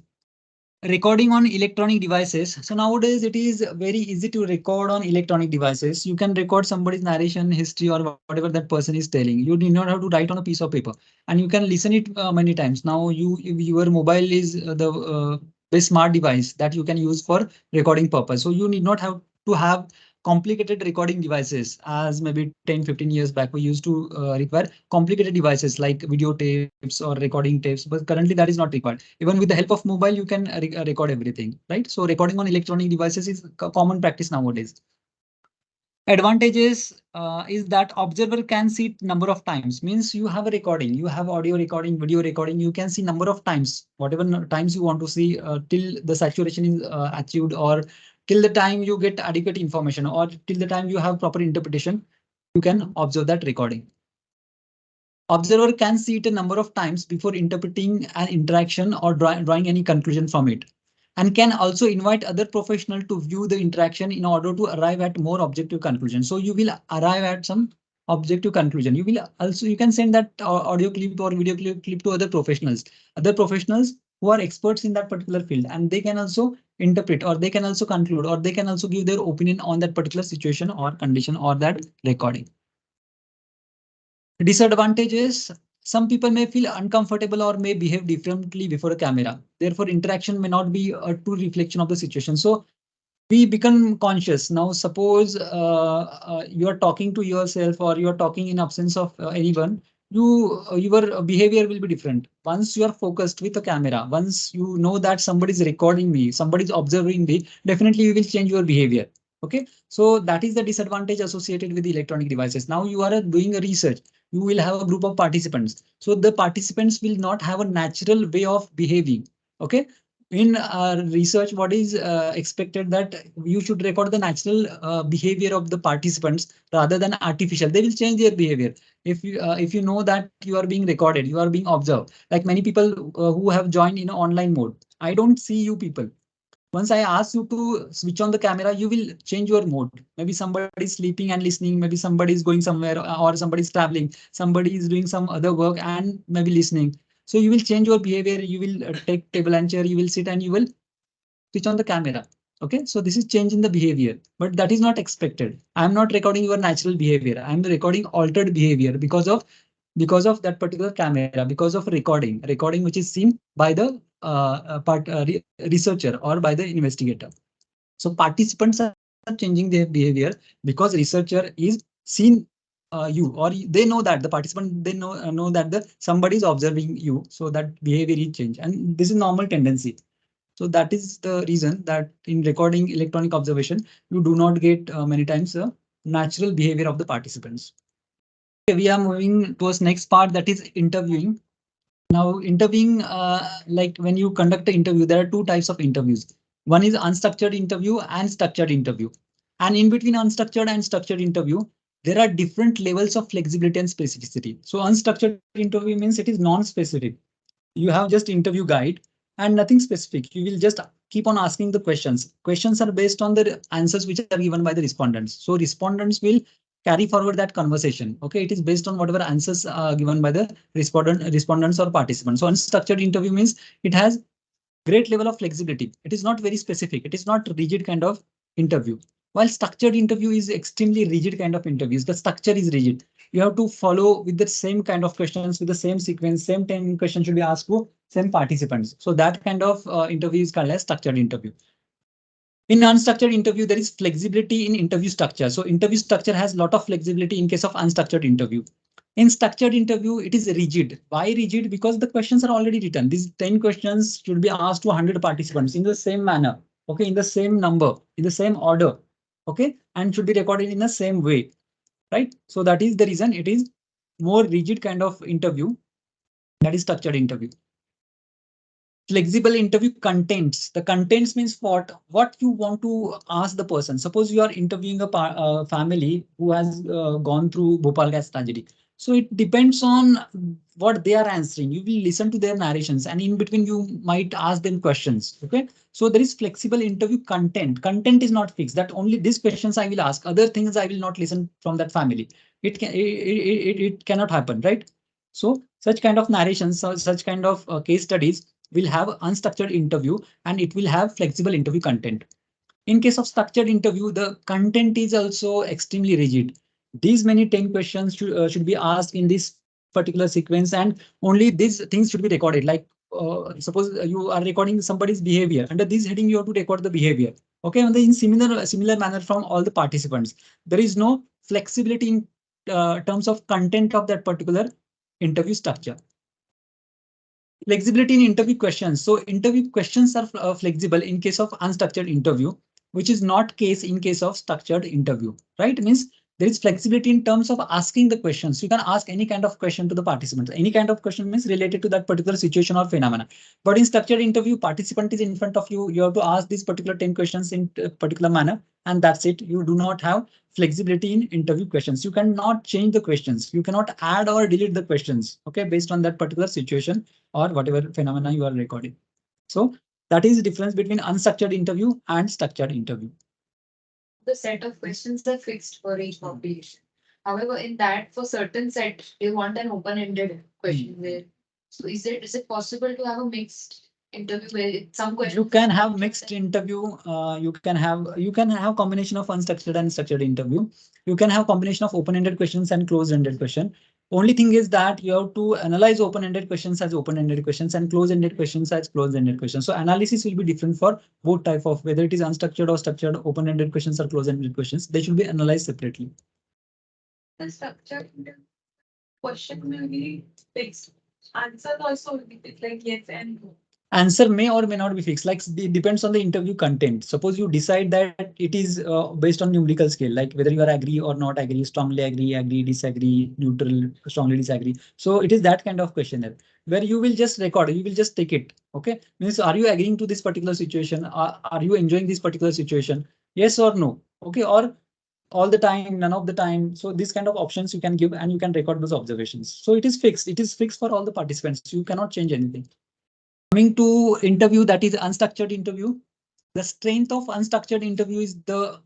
Recording on electronic devices. So nowadays it is very easy to record on electronic devices. You can record somebody's narration, history, or whatever that person is telling. You need not have to write on a piece of paper, and you can listen it many times. Now your mobile is the best smart device that you can use for recording purpose. So you need not have to have complicated recording devices. As maybe 10-15 years back, we used to require complicated devices like video tapes or recording tapes, but currently that is not required. Even with the help of mobile, you can record everything, right? So recording on electronic devices is common practice nowadays. Advantages is that observer can see it number of times. Means you have a recording, you have audio recording, video recording, you can see number of times, whatever times you want to see, till the saturation is achieved, or till the time you get adequate information, or till the time you have proper interpretation, you can observe that recording. Observer can see it a number of times before interpreting an interaction or drawing any conclusion from it, and can also invite other professional to view the interaction in order to arrive at more objective conclusion. So you will arrive at some objective conclusion. You will also, you can send that audio clip or video clip to other professionals who are experts in that particular field, and they can also interpret, or they can also conclude, or they can also give their opinion on that particular situation or condition or that recording. Disadvantages: some people may feel uncomfortable or may behave differently before a camera. Therefore, interaction may not be a true reflection of the situation. So we become conscious. Now, suppose you are talking to yourself, or you are talking in absence of anyone, your behavior will be different. Once you are focused with a camera, once you know that somebody is recording me, somebody is observing me, definitely you will change your behavior. Okay, so that is the disadvantage associated with the electronic devices. Now you are doing a research, you will have a group of participants. So the participants will not have a natural way of behaving. Okay, in research, what is expected that you should record the natural behavior of the participants rather than artificial. They will change their behavior. If you know that you are being recorded, you are being observed. Like many people who have joined in online mode, I don't see you people. Once I ask you to switch on the camera, you will change your mode. Maybe somebody is sleeping and listening. Maybe somebody is going somewhere, or somebody is traveling. Somebody is doing some other work and maybe listening. So you will change your behavior. You will take table and chair. You will sit and you will switch on the camera. Okay, so this is change in the behavior, but that is not expected. I'm not recording your natural behavior. I'm recording altered behavior because of that particular camera, because of recording which is seen by the researcher or by the investigator. So participants are changing their behavior because researcher is seen you, or they know that the participant, they know that the somebody is observing you, so that behavior is changed, and this is normal tendency. So that is the reason that in recording electronic observation, you do not get many times natural behavior of the participants. Okay, we are moving towards next part, that is interviewing. Now, interviewing, like when you conduct an interview, there are two types of interviews. One is unstructured interview and structured interview. And in between unstructured and structured interview, there are different levels of flexibility and specificity. So unstructured interview means it is non-specific. You have just interview guide and nothing specific. You will just keep on asking the questions. Questions are based on the answers which are given by the respondents. So respondents will carry forward that conversation. Okay, it is based on whatever answers are given by the respondents or participants. So unstructured interview means it has great level of flexibility. It is not very specific. It is not rigid kind of interview. While structured interview is extremely rigid kind of interviews. The structure is rigid. You have to follow with the same kind of questions, with the same sequence, same 10 questions should be asked to same participants. So that kind of interview is called as structured interview. In unstructured interview, there is flexibility in interview structure. So interview structure has a lot of flexibility in case of unstructured interview. In structured interview, it is rigid. Why rigid? Because the questions are already written. These 10 questions should be asked to 100 participants in the same manner. Okay, in the same number, in the same order. Okay, and should be recorded in the same way. Right. So that is the reason it is more rigid kind of interview. That is structured interview. Flexible interview contents. The contents means what you want to ask the person. Suppose you are interviewing a family who has gone through Bhopal gas tragedy. So it depends on what they are answering. You will listen to their narrations, and in between you might ask them questions. Okay, so there is flexible interview content. Content is not fixed. That only these questions I will ask. Other things I will not listen from that family. It cannot happen, right? So such kind of narrations, such kind of case studies will have unstructured interview, and it will have flexible interview content. In case of structured interview, the content is also extremely rigid. These many 10 questions should be asked in this particular sequence, and only these things should be recorded. Like suppose you are recording somebody's behavior. Under this heading, you have to record the behavior. Okay, and in similar manner from all the participants. There is no flexibility in terms of content of that particular interview structure. Flexibility in interview questions. So interview questions are flexible in case of unstructured interview, which is not case in case of structured interview, right? Means there is flexibility in terms of asking the questions. You can ask any kind of question to the participants. Any kind of question means related to that particular situation or phenomena. But in structured interview, participant is in front of you. You have to ask these particular 10 questions in a particular manner, and that's it. You do not have flexibility in interview questions. You cannot change the questions. You cannot add or delete the questions, okay, based on that particular situation or whatever phenomena you are recording. So that is the difference between unstructured interview and structured interview. The set of questions are fixed for each population. However, in that, for certain set, they want an open-ended question where. So is it possible to have a mixed interview where some questions You can have mixed interview. You can have combination of unstructured and structured interview. You can have combination of open-ended questions and closed-ended question. Only thing is that you have to analyze open-ended questions as open-ended questions and closed-ended questions as closed-ended questions. So analysis will be different for both type of, whether it is unstructured or structured, open-ended questions or closed-ended questions. They should be analyzed separately. the structure question will be fixed. Answer also will be fixed, like yes and no. Answer may or may not be fixed. Like it depends on the interview content. Suppose you decide that it is based on numerical scale, like whether you are agree or not agree, strongly agree, agree, disagree, neutral, strongly disagree. So it is that kind of questionnaire where you will just record, you will just take it. Okay, means are you agreeing to this particular situation? Are you enjoying this particular situation? Yes or no? Okay, or all the time, none of the time. So these kind of options you can give and you can record those observations. So it is fixed. It is fixed for all the participants. You cannot change anything. Coming to interview, that is unstructured interview. The strength of unstructured interview is the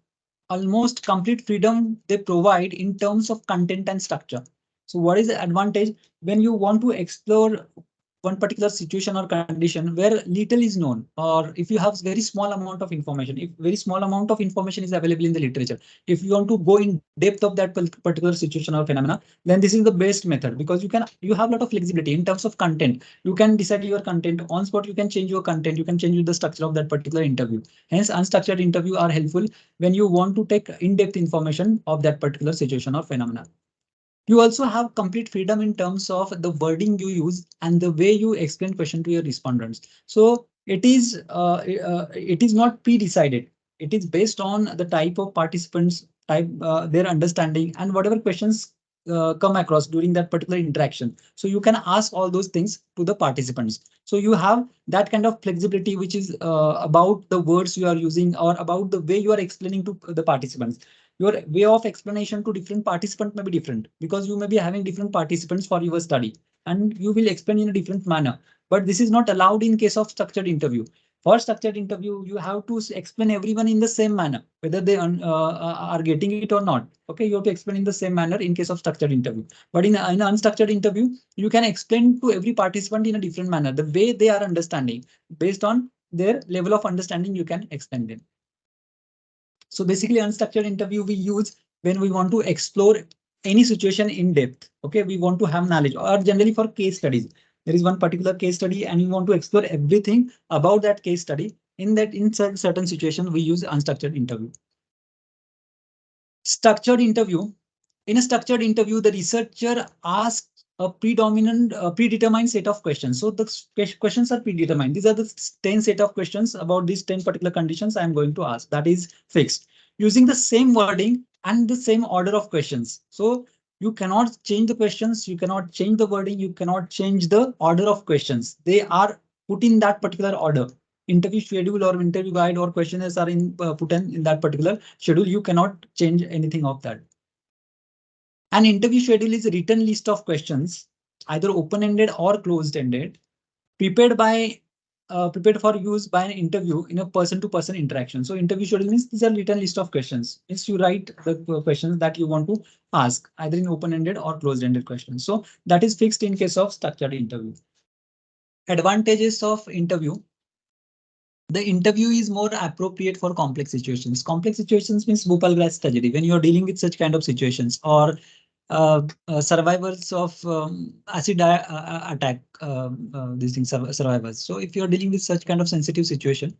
almost complete freedom they provide in terms of content and structure. So what is the advantage when you want to explore one particular situation or condition where little is known, or if you have very small amount of information, if very small amount of information is available in the literature, if you want to go in depth of that particular situation or phenomena, then this is the best method because you have a lot of flexibility in terms of content. You can decide your content on spot. You can change your content. You can change the structure of that particular interview. Hence, unstructured interview are helpful when you want to take in-depth information of that particular situation or phenomena. You also have complete freedom in terms of the wording you use and the way you explain question to your respondents. So it is not pre-decided. It is based on the type of participants, type their understanding, and whatever questions come across during that particular interaction. So you can ask all those things to the participants. So you have that kind of flexibility, which is about the words you are using or about the way you are explaining to the participants. Your way of explanation to different participants may be different because you may be having different participants for your study and you will explain in a different manner. But this is not allowed in case of structured interview. For structured interview, you have to explain everyone in the same manner, whether they are getting it or not. Okay, you have to explain in the same manner in case of structured interview. But in unstructured interview, you can explain to every participant in a different manner, the way they are understanding. Based on their level of understanding, you can explain them. So basically unstructured interview we use when we want to explore any situation in depth. Okay, we want to have knowledge or generally for case studies. There is one particular case study and you want to explore everything about that case study. In certain situation, we use unstructured interview. Structured interview. In a structured interview, the researcher asks a predetermined set of questions. So the questions are predetermined. These are the 10 set of questions about these 10 particular conditions I am going to ask. That is fixed. Using the same wording and the same order of questions. So you cannot change the questions. You cannot change the wording. You cannot change the order of questions. They are put in that particular order. Interview schedule or interview guide or questionnaires are put in that particular schedule. You cannot change anything of that. An interview schedule is a written list of questions, either open-ended or closed-ended, prepared by prepared for use by an interview in a person-to-person interaction. So interview schedule means these are written list of questions. It's you write the questions that you want to ask, either in open-ended or closed-ended questions. So that is fixed in case of structured interview. Advantages of interview. The interview is more appropriate for complex situations. Complex situations means Bhopal grass tragedy, when you're dealing with such kind of situations, or survivors of acid attack, these things survivors. So if you're dealing with such kind of sensitive situation,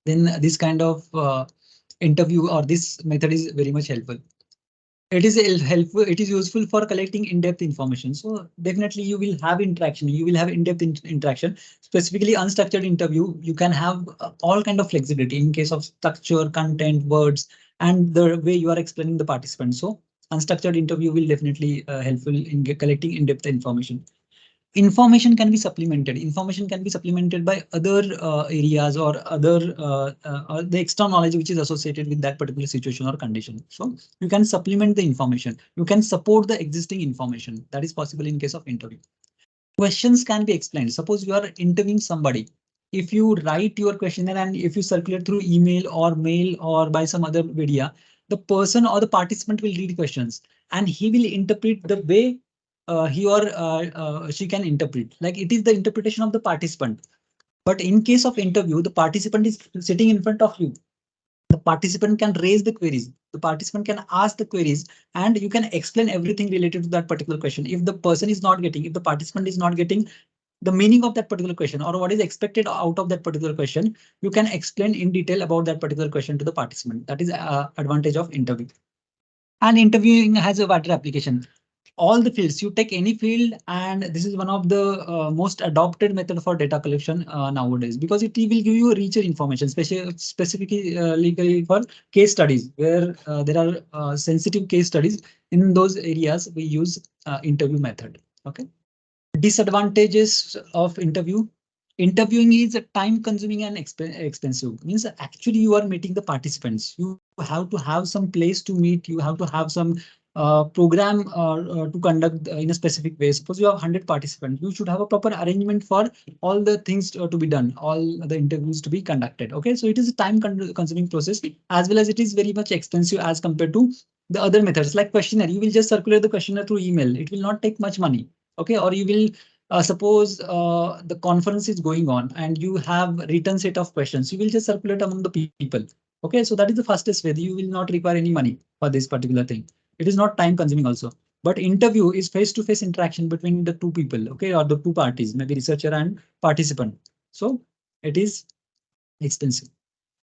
then this kind of interview or this method is very much helpful. It is helpful. It is useful for collecting in-depth information. So definitely you will have interaction. You will have in-depth interaction. Specifically unstructured interview, you can have all kind of flexibility in case of structure, content, words, and the way you are explaining the participants. So unstructured interview will definitely helpful in collecting in-depth information. Information can be supplemented by other areas or other or the extra knowledge which is associated with that particular situation or condition. So you can supplement the information. You can support the existing information. That is possible in case of interview. Questions can be explained. Suppose you are interviewing somebody. If you write your questionnaire and if you circulate through email or mail or by some other media, the person or the participant will read questions and he will interpret the way he or she can interpret. Like it is the interpretation of the participant. But in case of interview, the participant is sitting in front of you. The participant can raise the queries. The participant can ask the queries and you can explain everything related to that particular question. If the person is not getting, if the participant is not getting the meaning of that particular question or what is expected out of that particular question, you can explain in detail about that particular question to the participant. That is advantage of interview. And interviewing has a wider application. All the fields, you take any field, and this is one of the most adopted method for data collection nowadays, because it will give you richer information, specifically for case studies where there are sensitive case studies. In those areas, we use interview method. Okay. Disadvantages of interview. Interviewing is time consuming and expensive. Means actually you are meeting the participants. You have to have some place to meet. You have to have some program to conduct in a specific way. Suppose you have 100 participants, you should have a proper arrangement for all the things to be done, all the interviews to be conducted. Okay, so it is a time consuming process, as well as it is very much expensive as compared to the other methods like questionnaire. You will just circulate the questionnaire through email. It will not take much money. Okay, or you will suppose the conference is going on and you have written set of questions, you will just circulate among the people. Okay, so that is the fastest way. You will not require any money for this particular thing. It is not time consuming also. But interview is face-to-face interaction between the two people, okay, or the two parties, maybe researcher and participant. So it is expensive.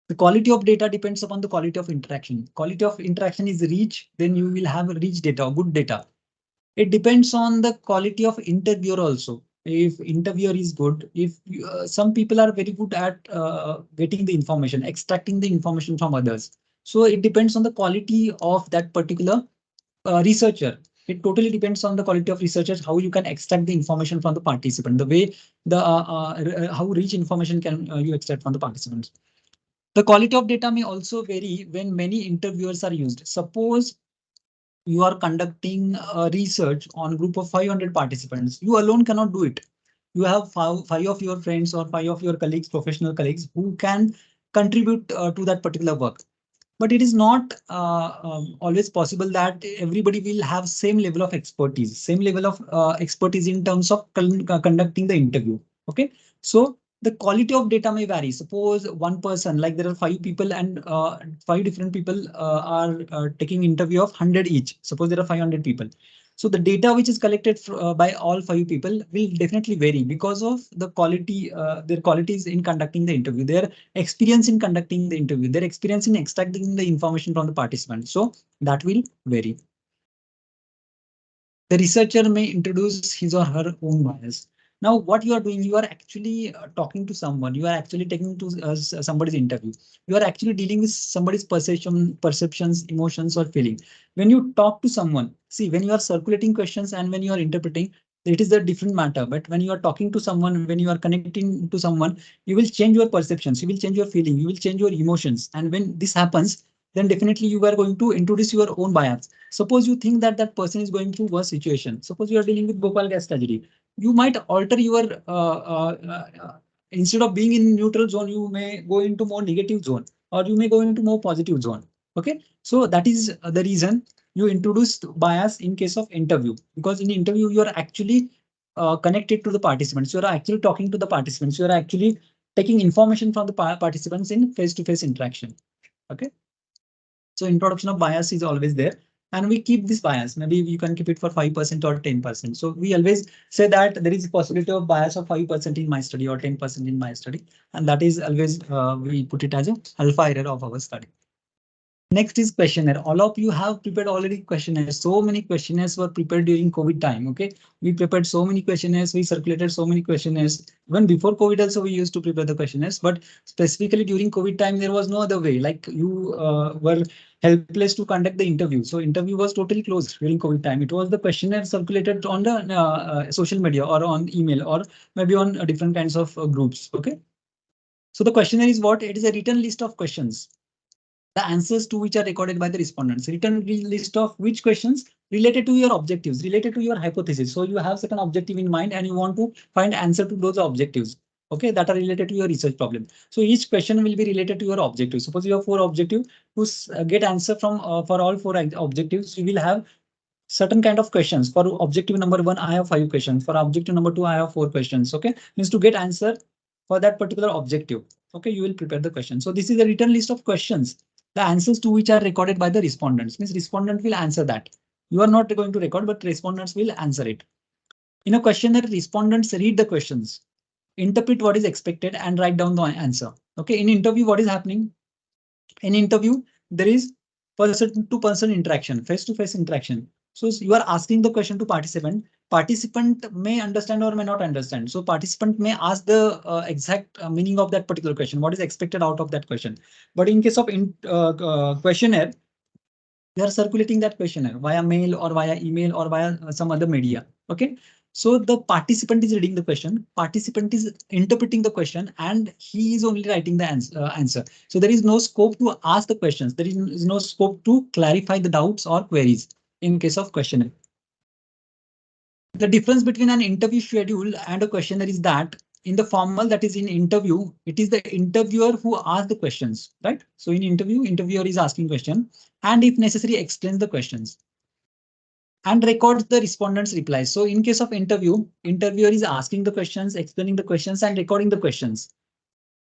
The quality of data depends upon the quality of interaction. Quality of interaction is rich, then you will have rich data, good data. It depends on the quality of interviewer also. If interviewer is good, if some people are very good at getting the information, extracting the information from others. So it depends on the quality of that particular researcher. It totally depends on the quality of researchers, how you can extract the information from the participant, the way the how rich information can you extract from the participants. The quality of data may also vary when many interviewers are used. Suppose you are conducting research on a group of 500 participants. You alone cannot do it. You have five of your friends or five of your colleagues, professional colleagues, who can contribute to that particular work. But it is not always possible that everybody will have same level of expertise, same level of expertise in terms of conducting the interview. Okay, so the quality of data may vary. Suppose one person, like there are five people and five different people are taking interview of 100 each. Suppose there are 500 people. So the data which is collected by all five people will definitely vary because of the quality, their qualities in conducting the interview, their experience in conducting the interview, their experience in extracting the information from the participant. So that will vary. The researcher may introduce his or her own bias. Now, what you are doing, you are actually talking to someone, you are actually taking to somebody's interview. You are actually dealing with somebody's perceptions, emotions, or feeling. When you talk to someone, see, when you are circulating questions and when you are interpreting, it is a different matter. But when you are talking to someone, when you are connecting to someone, you will change your perceptions, you will change your feeling, you will change your emotions. And when this happens, then definitely you are going to introduce your own bias. Suppose you think that that person is going through worse situation. Suppose you are dealing with Bhopal gas tragedy. You might alter your instead of being in neutral zone, you may go into more negative zone, or you may go into more positive zone. Okay, so that is the reason you introduced bias in case of interview, because in interview you are actually connected to the participants. You are actually talking to the participants. You are actually taking information from the participants in face-to-face interaction. Okay. So introduction of bias is always there. and we keep this bias. Maybe you can keep it for 5% or 10%. So we always say that there is a possibility of bias of 5% in my study or 10% in my study, and that is always we put it as a alpha error of our study. Next is questionnaire. All of you have prepared already questionnaires. So many questionnaires were prepared during COVID time. Okay, we prepared so many questionnaires. We circulated so many questionnaires. Even before COVID, also we used to prepare the questionnaires. But specifically during COVID time, there was no other way. Like you were helpless to conduct the interview. So interview was totally closed during COVID time. It was the questionnaire circulated on the social media or on email or maybe on different kinds of groups. Okay. So the questionnaire is what? It is a written list of questions, the answers to which are recorded by the respondents. Written list of which questions related to your objectives, related to your hypothesis. So you have certain objective in mind and you want to find answer to those objectives. Okay, that are related to your research problem. So each question will be related to your objective. Suppose you have 4 objectives. To get answer from for all 4 objectives, you will have certain kind of questions. For objective number 1, I have 5 questions. For objective number 2, I have 4 questions. Okay, means to get answer for that particular objective. Okay, you will prepare the question. So this is a written list of questions, the answers to which are recorded by the respondents. Means respondent will answer that. You are not going to record, but respondents will answer it. In a questionnaire, respondents read the questions, interpret what is expected, and write down the answer. Okay, in interview, what is happening? In interview, there is person to person interaction, face to face interaction. So you are asking the question to participant. Participant may understand or may not understand. So participant may ask the exact meaning of that particular question, what is expected out of that question. But in case of questionnaire, they are circulating that questionnaire via mail or via email or via some other media. Okay. So the participant is reading the question, participant is interpreting the question, and he is only writing the answer. So there is no scope to ask the questions. There is no scope to clarify the doubts or queries in case of questionnaire. The difference between an interview schedule and a questionnaire is that in the formal, that is in interview, it is the interviewer who asks the questions, right? So in interview, interviewer is asking question and if necessary explains the questions and records the respondent's replies. So in case of interview, interviewer is asking the questions, explaining the questions and recording the questions.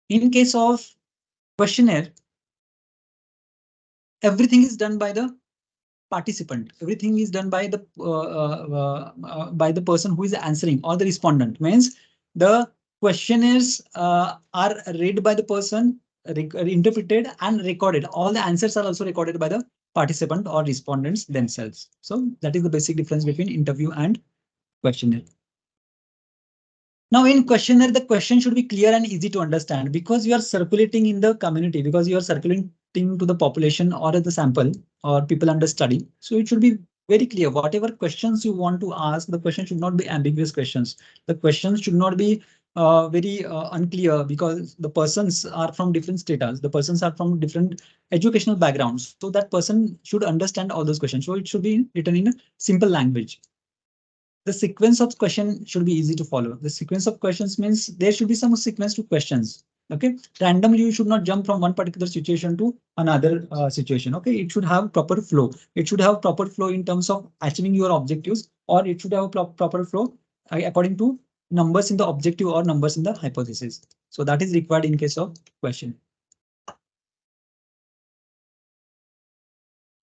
In case of questionnaire, everything is done by the participant. Everything is done by the person who is answering or the respondent. Means the questionnaires are read by the person, interpreted and recorded. All the answers are also recorded by the participant or respondents themselves. So that is the basic difference between interview and questionnaire. Now in questionnaire, the question should be clear and easy to understand because you are circulating in the community, because you are circulating to the population or the sample or people under study. So it should be very clear. Whatever questions you want to ask, the question should not be ambiguous questions. The questions should not be very unclear because the persons are from different status. The persons are from different educational backgrounds. So that person should understand all those questions. So it should be written in a simple language. The sequence of question should be easy to follow. The sequence of questions means there should be some sequence to questions. Okay, randomly you should not jump from one particular situation to another situation. Okay, it should have proper flow. It should have proper flow in terms of achieving your objectives, or it should have a proper flow according to numbers in the objective or numbers in the hypothesis. So that is required in case of question.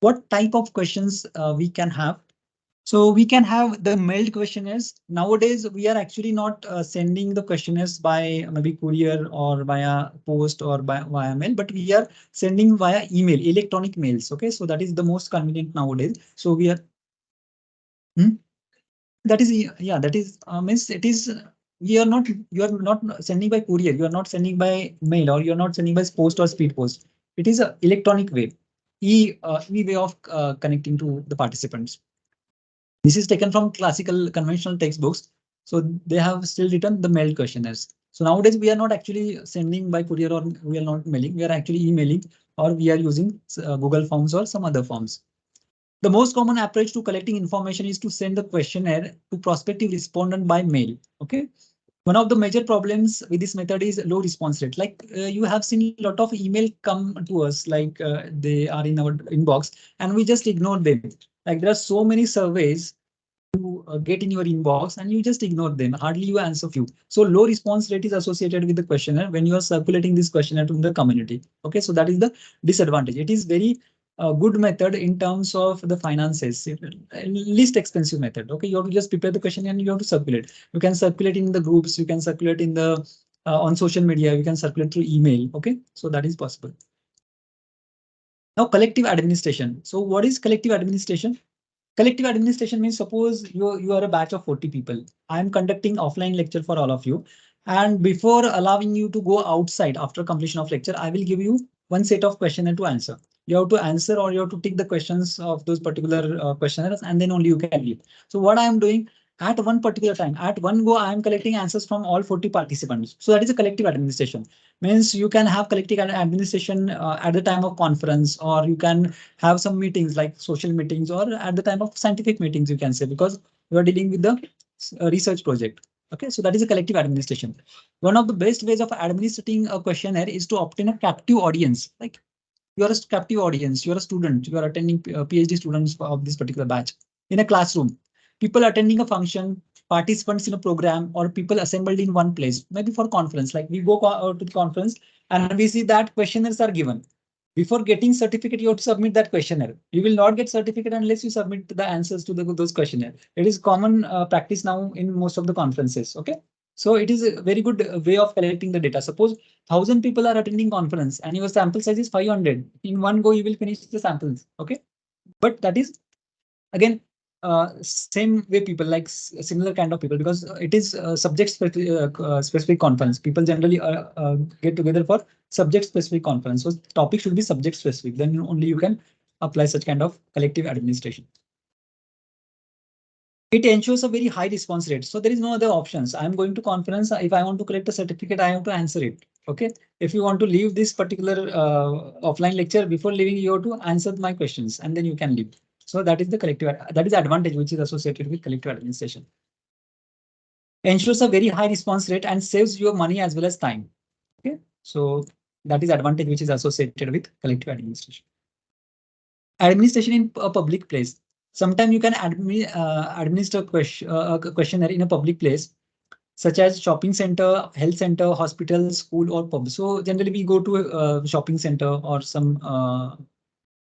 What type of questions we can have? So we can have the mailed questionnaires. Nowadays, we are actually not sending the questionnaires by maybe courier or via post or via mail, but we are sending via email, electronic mails. Okay, so that is the most convenient nowadays. So we are. That is, yeah, that is means it is. You are not sending by courier. You are not sending by mail, or you are not sending by post or speed post. It is a electronic way, e way of connecting to the participants. This is taken from classical conventional textbooks. So they have still written the mailed questionnaires. So nowadays we are not actually sending by courier or we are not mailing. We are actually emailing or we are using Google Forms or some other forms. The most common approach to collecting information is to send the questionnaire to prospective respondent by mail. Okay. One of the major problems with this method is low response rate. Like you have seen a lot of email come to us, like they are in our inbox and we just ignore them. Like there are so many surveys you get in your inbox and you just ignore them. Hardly you answer few. So low response rate is associated with the questionnaire when you are circulating this questionnaire to the community. Okay, so that is the disadvantage. It is very a good method in terms of the finances, least expensive method. Okay, you have to just prepare the question and you have to circulate. You can circulate in the groups, you can circulate in the on social media, you can circulate through email. Okay, so that is possible. Now, collective administration. So what is collective administration? Collective administration means suppose you are a batch of 40 people. I am conducting offline lecture for all of you. And before allowing you to go outside after completion of lecture, I will give you one set of questionnaire to answer. You have to answer or you have to take the questions of those particular questionnaires and then only you can leave. So what I am doing at one particular time, at one go, I am collecting answers from all 40 participants. So that is a collective administration. Means you can have collective administration at the time of conference, or you can have some meetings like social meetings, or at the time of scientific meetings, you can say, because you are dealing with the research project. Okay, so that is a collective administration. One of the best ways of administrating a questionnaire is to obtain a captive audience. Like you are a captive audience, you are a student, you are attending PhD students of this particular batch in a classroom. People attending a function, participants in a program, or people assembled in one place, maybe for conference. Like we go to the conference and we see that questionnaires are given. Before getting certificate, you have to submit that questionnaire. You will not get certificate unless you submit the answers to those questionnaire. It is common practice now in most of the conferences. Okay, so it is a very good way of collecting the data. Suppose 1,000 people are attending conference and your sample size is 500. In one go, you will finish the samples. Okay, but that is again same way people like similar kind of people, because it is subject specific conference. People generally get together for subject specific conference. So topic should be subject specific. Then only you can apply such kind of collective administration. It ensures a very high response rate. So there is no other options. I'm going to conference. If I want to collect a certificate, I have to answer it. Okay. If you want to leave this particular offline lecture, before leaving, you have to answer my questions and then you can leave. So that is the collective, that is the advantage which is associated with collective administration. Ensures a very high response rate and saves your money as well as time. Okay. So that is advantage which is associated with collective administration. Administration in a public place. Sometimes you can administer a questionnaire in a public place, such as shopping center, health center, hospital, school, or pub. So generally we go to a shopping center or some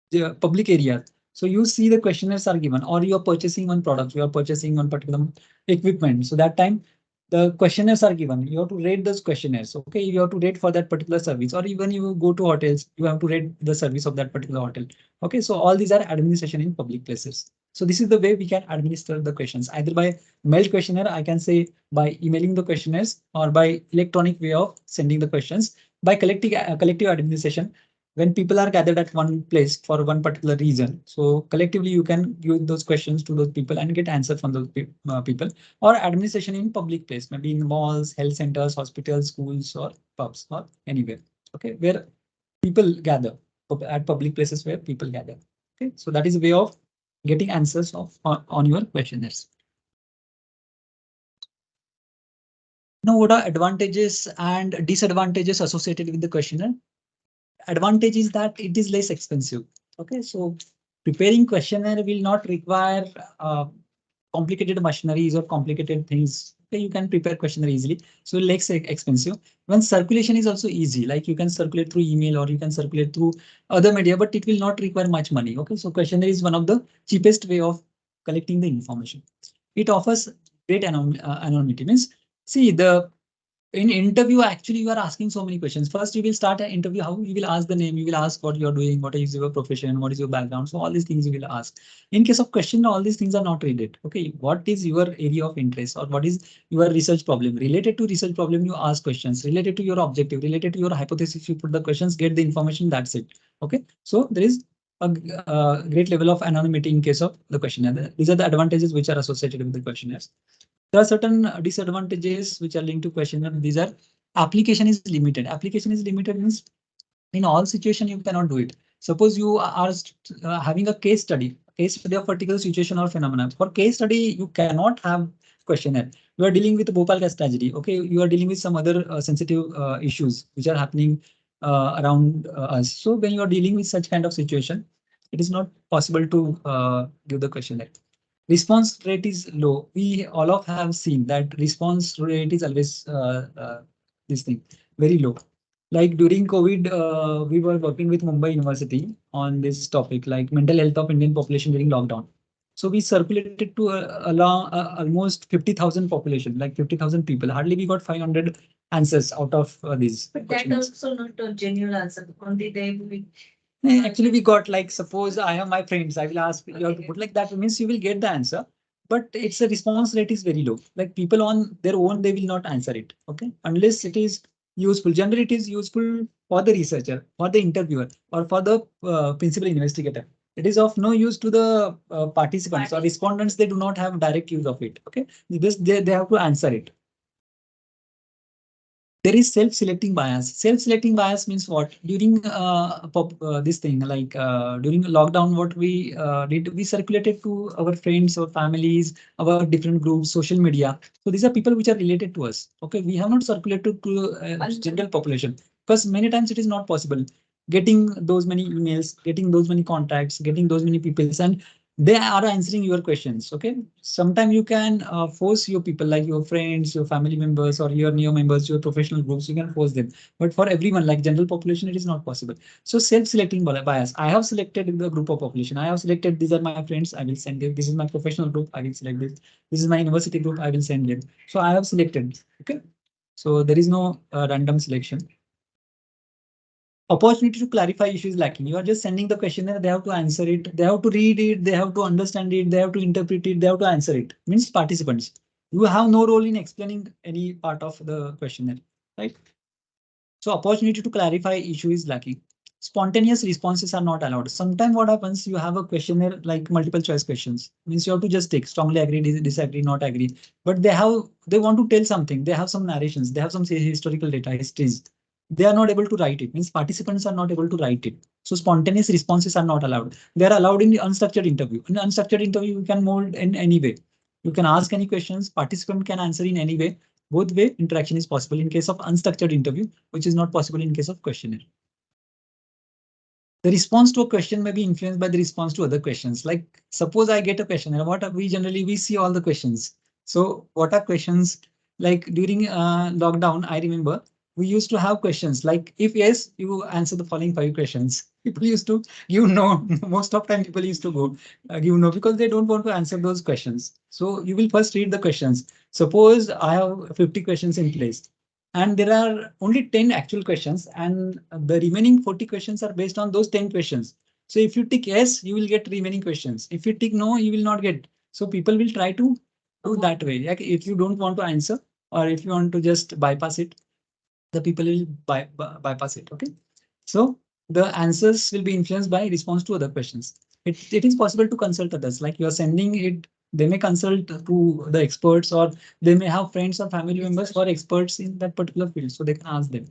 the public area. So you see the questionnaires are given, or you are purchasing one product, you are purchasing one particular equipment. So that time the questionnaires are given. You have to rate those questionnaires. Okay, you have to rate for that particular service, or even you go to hotels, you have to rate the service of that particular hotel. Okay, so all these are administration in public places. So this is the way we can administer the questions, either by mail questionnaire, I can say by emailing the questionnaires, or by electronic way of sending the questions, by collecting collective administration when people are gathered at one place for one particular reason. So collectively, you can give those questions to those people and get answer from those people. Or administration in public place, maybe in malls, health centers, hospitals, schools, or pubs, or anywhere. Okay, where people gather, at public places where people gather. Okay, so that is a way of getting answers on your questionnaires. Now, what are advantages and disadvantages associated with the questionnaire? Advantage is that it is less expensive. Okay, so preparing questionnaire will not require complicated machineries or complicated things. Okay, you can prepare questionnaire easily, so less expensive. When circulation is also easy, like you can circulate through email or you can circulate through other media, but it will not require much money. Okay, so questionnaire is one of the cheapest way of collecting the information. It offers great anonymity. Means, see, the in interview, actually, you are asking so many questions. First, you will start an interview. How you will ask the name, you will ask what you're doing, what is your profession, what is your background. So all these things you will ask. In case of question, all these things are not readed. Okay, what is your area of interest, or what is your research problem? Related to research problem, you ask questions. Related to your objective, related to your hypothesis, you put the questions, get the information. That's it. Okay, so there is a great level of anonymity in case of the questionnaire. These are the advantages which are associated with the questionnaires. There are certain disadvantages which are linked to questionnaire. These are application is limited. Application is limited means in all situation you cannot do it. Suppose you are having a case study of particular situation or phenomenon. For case study, you cannot have questionnaire. You are dealing with the Bhopal gas tragedy. Okay, you are dealing with some other sensitive issues which are happening around us. So when you are dealing with such kind of situation, it is not possible to give the questionnaire. Response rate is low. We all of have seen that response rate is always this thing very low. Like during COVID, we were working with Mumbai University on this topic, like mental health of Indian population during lockdown. So we circulated to along almost 50,000 population, like 50,000 people. Hardly we got 500 answers out of these. But that also not a genuine answer. Only they will be. Actually, we got like, suppose I have my friends, I will ask you have to put like that means you will get the answer, but it's a response rate is very low. Like people on their own, they will not answer it. Okay, unless it is useful. Generally, it is useful for the researcher, for the interviewer, or for the principal investigator. It is of no use to the participants or respondents. They do not have direct use of it. Okay, this they have to answer it. There is self-selecting bias. Self-selecting bias means what? During this thing, like during lockdown, what we did, we circulated to our friends or families, our different groups, social media. So these are people which are related to us. Okay, we have not circulated to general population because many times it is not possible getting those many emails, getting those many contacts, getting those many people, and they are answering your questions. Okay, sometimes you can force your people like your friends, your family members, or your new members, your professional groups, you can force them, but for everyone like general population it is not possible. So self-selecting bias, I have selected the group of population, I have selected these are my friends, I will send them. This is my professional group, I will select this. This is my university group, I will send them. So I have selected. Okay, so there is no random selection. Opportunity to clarify issues lacking. You are just sending the questionnaire, they have to answer it, they have to read it, they have to understand it, they have to interpret it, they have to answer it. Means participants. You have no role in explaining any part of the questionnaire, right? So opportunity to clarify issue is lacking. Spontaneous responses are not allowed. Sometimes what happens, you have a questionnaire like multiple choice questions. Means you have to just take strongly agree, disagree, not agree. But they want to tell something. They have some narrations. They have some say, historical data, histories. They are not able to write it. Means participants are not able to write it. So spontaneous responses are not allowed. They are allowed in the unstructured interview. In unstructured interview, you can mold in any way. You can ask any questions. Participant can answer in any way. Both way interaction is possible in case of unstructured interview, which is not possible in case of questionnaire. The response to a question may be influenced by the response to other questions. Like suppose I get a questionnaire, what are we generally we see all the questions. So what are questions like during lockdown? I remember we used to have questions like if yes, you answer the following 5 questions. People used to give no. Most of time people used to go give no because they don't want to answer those questions. So you will first read the questions. Suppose I have 50 questions in place and there are only 10 actual questions and the remaining 40 questions are based on those 10 questions. So if you tick yes, you will get remaining questions. If you tick no, you will not get. So people will try to do that way. Like if you don't want to answer or if you want to just bypass it, the people will bypass it. Okay. So the answers will be influenced by response to other questions. It is possible to consult others, like you are sending it, they may consult to the experts or they may have friends or family members who are experts in that particular field, so they can ask them.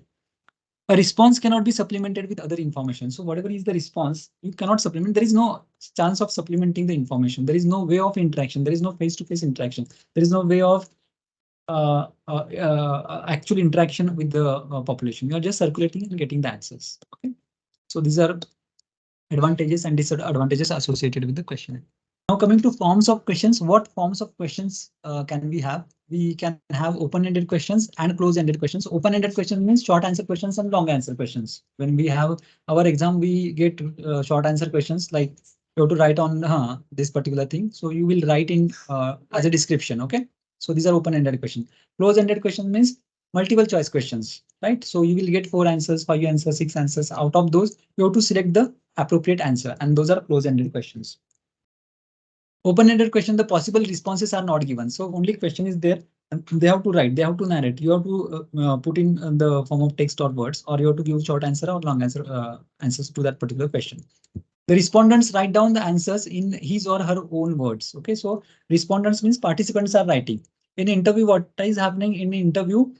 A response cannot be supplemented with other information. So whatever is the response, you cannot supplement. There is no chance of supplementing the information. There is no way of interaction. There is no face-to-face interaction. There is no way of actual interaction with the population. You are just circulating and getting the answers. Okay. So these are advantages and disadvantages associated with the question. Now coming to forms of questions, what forms of questions can we have? We can have open-ended questions and close-ended questions. Open-ended questions means short answer questions and long answer questions. When we have our exam, we get short answer questions like you have to write on this particular thing. So you will write in as a description. Okay. So these are open-ended questions. Close-ended questions means multiple choice questions, right? So you will get 4 answers, 5 answers, 6 answers. Out of those, you have to select the appropriate answer, and those are close-ended questions. Open-ended question, the possible responses are not given. So only question is there. And they have to write, they have to narrate. You have to put in the form of text or words, or you have to give short answer or long answer answers to that particular question. The respondents write down the answers in his or her own words. Okay, so respondents means participants are writing. In interview, what is happening in interview?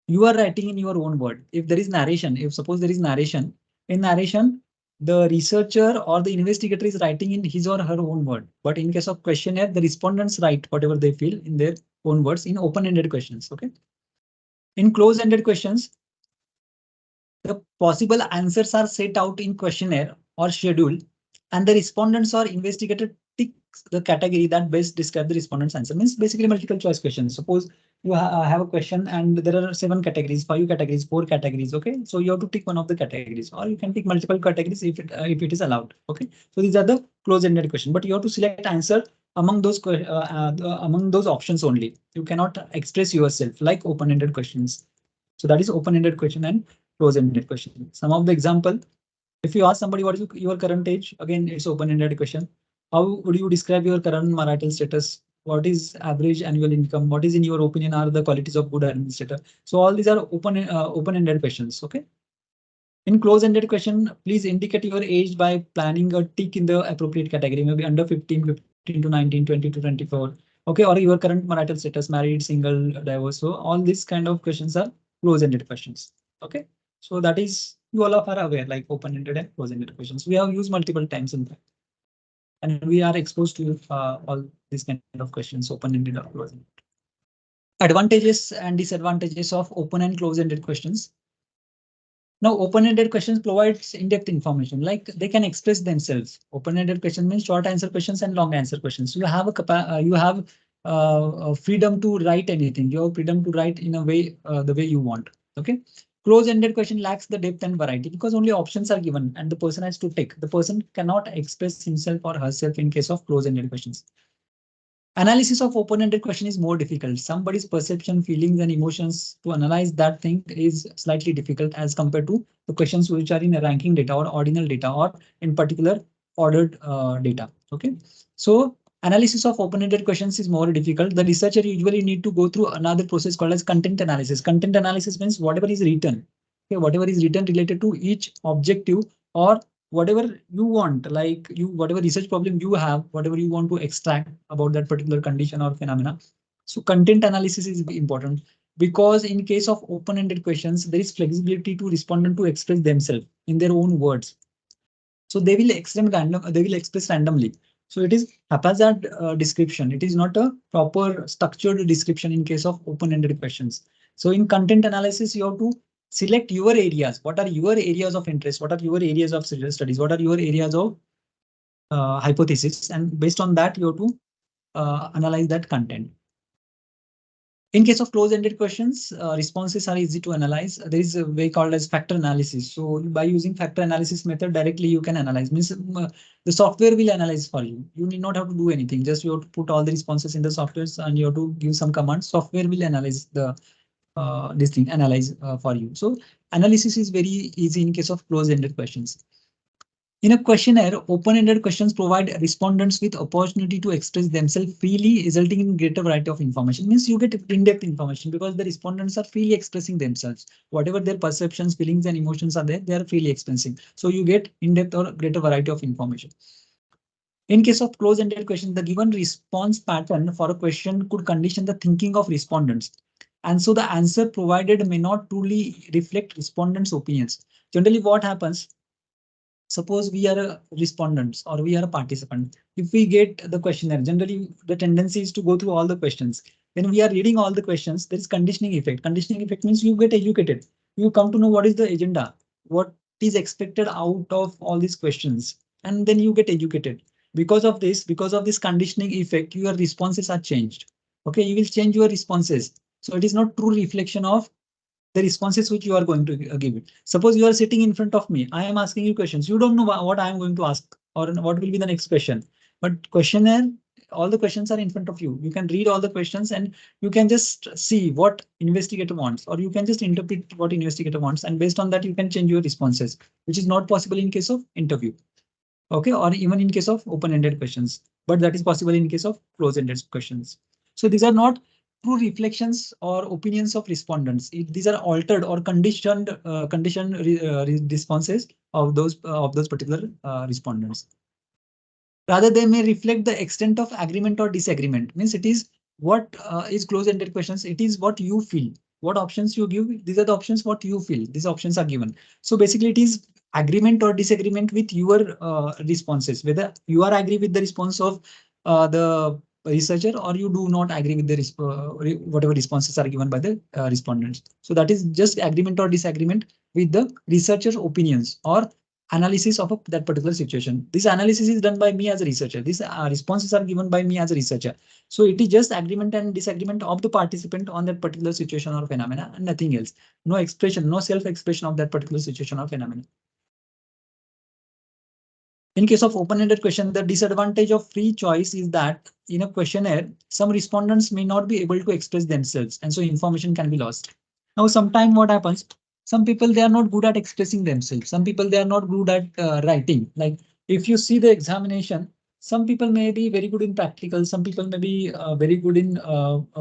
You are writing in your own word. If there is narration, if suppose there is narration, in narration, the researcher or the investigator is writing in his or her own word. But in case of questionnaire, the respondents write whatever they feel in their own words in open-ended questions. Okay. In close-ended questions, the possible answers are set out in questionnaire or schedule, and the respondents or investigator tick the category that best describe the respondent's answer. Means basically multiple choice questions. Suppose you have a question and there are 7 categories, 5 categories, 4 categories. Okay, so you have to tick one of the categories, or you can tick multiple categories if it is allowed. Okay, so these are the close-ended question, but you have to select answer among among those options only. You cannot express yourself like open-ended questions. So that is open-ended question and close-ended question. Some of the example: if you ask somebody what is your current age, again it's open-ended question. How would you describe your current marital status? What is average annual income? What is in your opinion are the qualities of good administrator? So all these are open-ended questions. Okay. In close-ended question, please indicate your age by planning a tick in the appropriate category, maybe under 15, 15 to 19, 20 to 24. Okay, or your current marital status, married, single, divorce. So all these kind of questions are close-ended questions. Okay, so that is you all are aware like open-ended and close-ended questions. We have used multiple times in fact, and we are exposed to all these kind of questions, open-ended or close-ended. Advantages and disadvantages of open and close-ended questions. Now, open-ended questions provides in-depth information, like they can express themselves. Open-ended question means short answer questions and long answer questions. You have you have freedom to write anything. You have freedom to write in a way the way you want. Okay. Close-ended question lacks the depth and variety because only options are given and the person has to tick. The person cannot express himself or herself in case of close-ended questions. Analysis of open-ended question is more difficult. Somebody's perception, feelings, and emotions to analyze that thing is slightly difficult as compared to the questions which are in a ranking data or ordinal data or in particular ordered data. Okay, so analysis of open-ended questions is more difficult. The researcher usually need to go through another process called as content analysis. Content analysis means whatever is written, okay, whatever is written related to each objective or whatever you want, like you whatever research problem you have, whatever you want to extract about that particular condition or phenomena. So content analysis is important because in case of open-ended questions, there is flexibility to respondent to express themselves in their own words. So they will express randomly. So it is haphazard description. It is not a proper structured description in case of open-ended questions. So in content analysis, you have to select your areas. What are your areas of interest? What are your areas of studies? What are your areas of hypothesis? And based on that, you have to analyze that content. In case of close-ended questions, responses are easy to analyze. There is a way called as factor analysis. So by using factor analysis method directly, you can analyze. Means the software will analyze for you. You need not have to do anything. Just you have to put all the responses in the software and you have to give some commands. Software will analyze the this thing, analyze for you. So analysis is very easy in case of close-ended questions. In a questionnaire, open-ended questions provide respondents with opportunity to express themselves freely, resulting in greater variety of information. Means you get in-depth information because the respondents are freely expressing themselves. Whatever their perceptions, feelings, and emotions are there, they are freely expressing. So you get in-depth or greater variety of information. In case of close-ended questions, the given response pattern for a question could condition the thinking of respondents. And so the answer provided may not truly reflect respondents' opinions. Generally, what happens? Suppose we are a respondents or we are a participant. If we get the questionnaire, generally the tendency is to go through all the questions. When we are reading all the questions, there is conditioning effect. Conditioning effect means you get educated. You come to know what is the agenda, what is expected out of all these questions, and then you get educated. Because of this conditioning effect, your responses are changed. Okay, you will change your responses. So it is not true reflection of the responses which you are going to give it. Suppose you are sitting in front of me. I am asking you questions. You don't know what I am going to ask or what will be the next question. But questionnaire, all the questions are in front of you. You can read all the questions and you can just see what investigator wants, or you can just interpret what investigator wants. And based on that, you can change your responses, which is not possible in case of interview. Okay, or even in case of open-ended questions, but that is possible in case of closed-ended questions. So these are not true reflections or opinions of respondents. These are altered or conditioned responses of those particular respondents. Rather, they may reflect the extent of agreement or disagreement. Means it is what is close-ended questions. It is what you feel, what options you give. These are the options what you feel. These options are given. So basically, it is agreement or disagreement with your responses. Whether you are agree with the response of the researcher or you do not agree with the whatever responses are given by the respondents. So that is just agreement or disagreement with the researcher's opinions or analysis of that particular situation. This analysis is done by me as a researcher. These responses are given by me as a researcher. So it is just agreement and disagreement of the participant on that particular situation or phenomena and nothing else. No expression, no self-expression of that particular situation or phenomena. In case of open-ended question, the disadvantage of free choice is that in a questionnaire, some respondents may not be able to express themselves, and so information can be lost. Now, sometimes what happens? Some people, they are not good at expressing themselves. Some people, they are not good at writing. Like if you see the examination, some people may be very good in practical. Some people may be very good in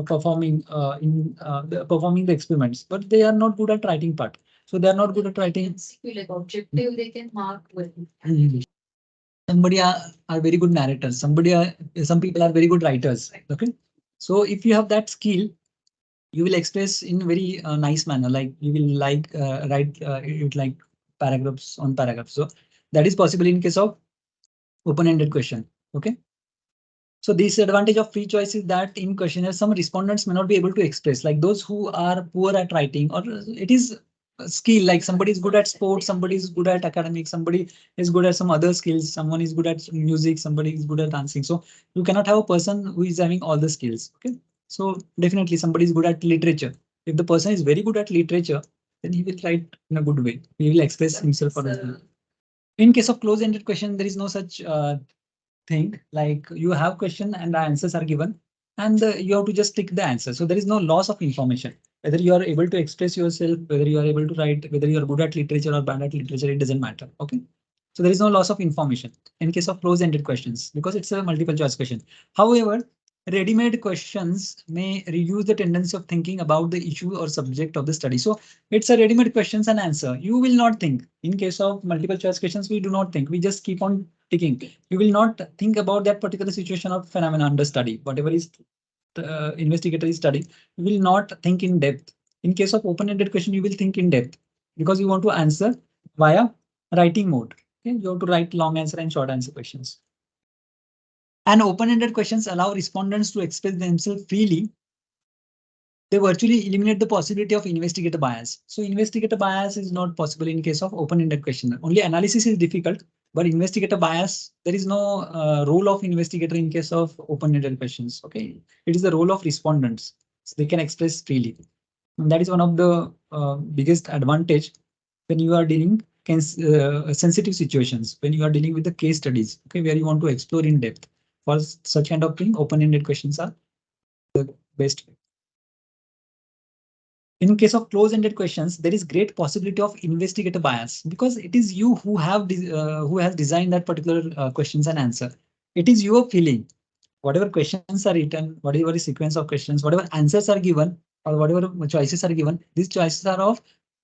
performing performing the experiments, but they are not good at writing part. So they are not good at writing. Like objective, they can mark well. Somebody are very good narrators. Some people are very good writers. Okay, so if you have that skill, you will express in very nice manner. Like you will write it like paragraphs on paragraphs. So that is possible in case of open-ended question. Okay. So this advantage of free choice is that in questionnaire, some respondents may not be able to express, like those who are poor at writing, or it is a skill, like somebody is good at sports, somebody is good at academics, somebody is good at some other skills, someone is good at music, somebody is good at dancing. So you cannot have a person who is having all the skills. Okay. So definitely somebody is good at literature. If the person is very good at literature, then he will write in a good way. He will express himself for us. In case of close-ended question, there is no such thing, like you have question and the answers are given and you have to just tick the answer. So there is no loss of information. Whether you are able to express yourself, whether you are able to write, whether you are good at literature or bad at literature, it doesn't matter. Okay. So there is no loss of information in case of close-ended questions because it's a multiple choice question. However, ready-made questions may reduce the tendency of thinking about the issue or subject of the study. So it's a ready-made questions and answer. You will not think. In case of multiple choice questions, we do not think. We just keep on ticking. You will not think about that particular situation or phenomenon under study. Whatever is investigator is studying, you will not think in depth. In case of open-ended question, you will think in depth because you want to answer via writing mode. Okay? You have to write long answer and short answer questions. And open-ended questions allow respondents to express themselves freely. They virtually eliminate the possibility of investigator bias. So investigator bias is not possible in case of open-ended question. Only analysis is difficult, but investigator bias, there is no role of investigator in case of open-ended questions. Okay, it is the role of respondents. So they can express freely. And that is one of the biggest advantage when you are dealing sensitive situations, when you are dealing with the case studies, okay, where you want to explore in depth. For such kind of thing, open-ended questions are the best. In case of close-ended questions, there is great possibility of investigator bias because it is you who has designed that particular questions and answer. It is your feeling. Whatever questions are written, whatever sequence of questions, whatever answers are given, or whatever choices are given, these choices are of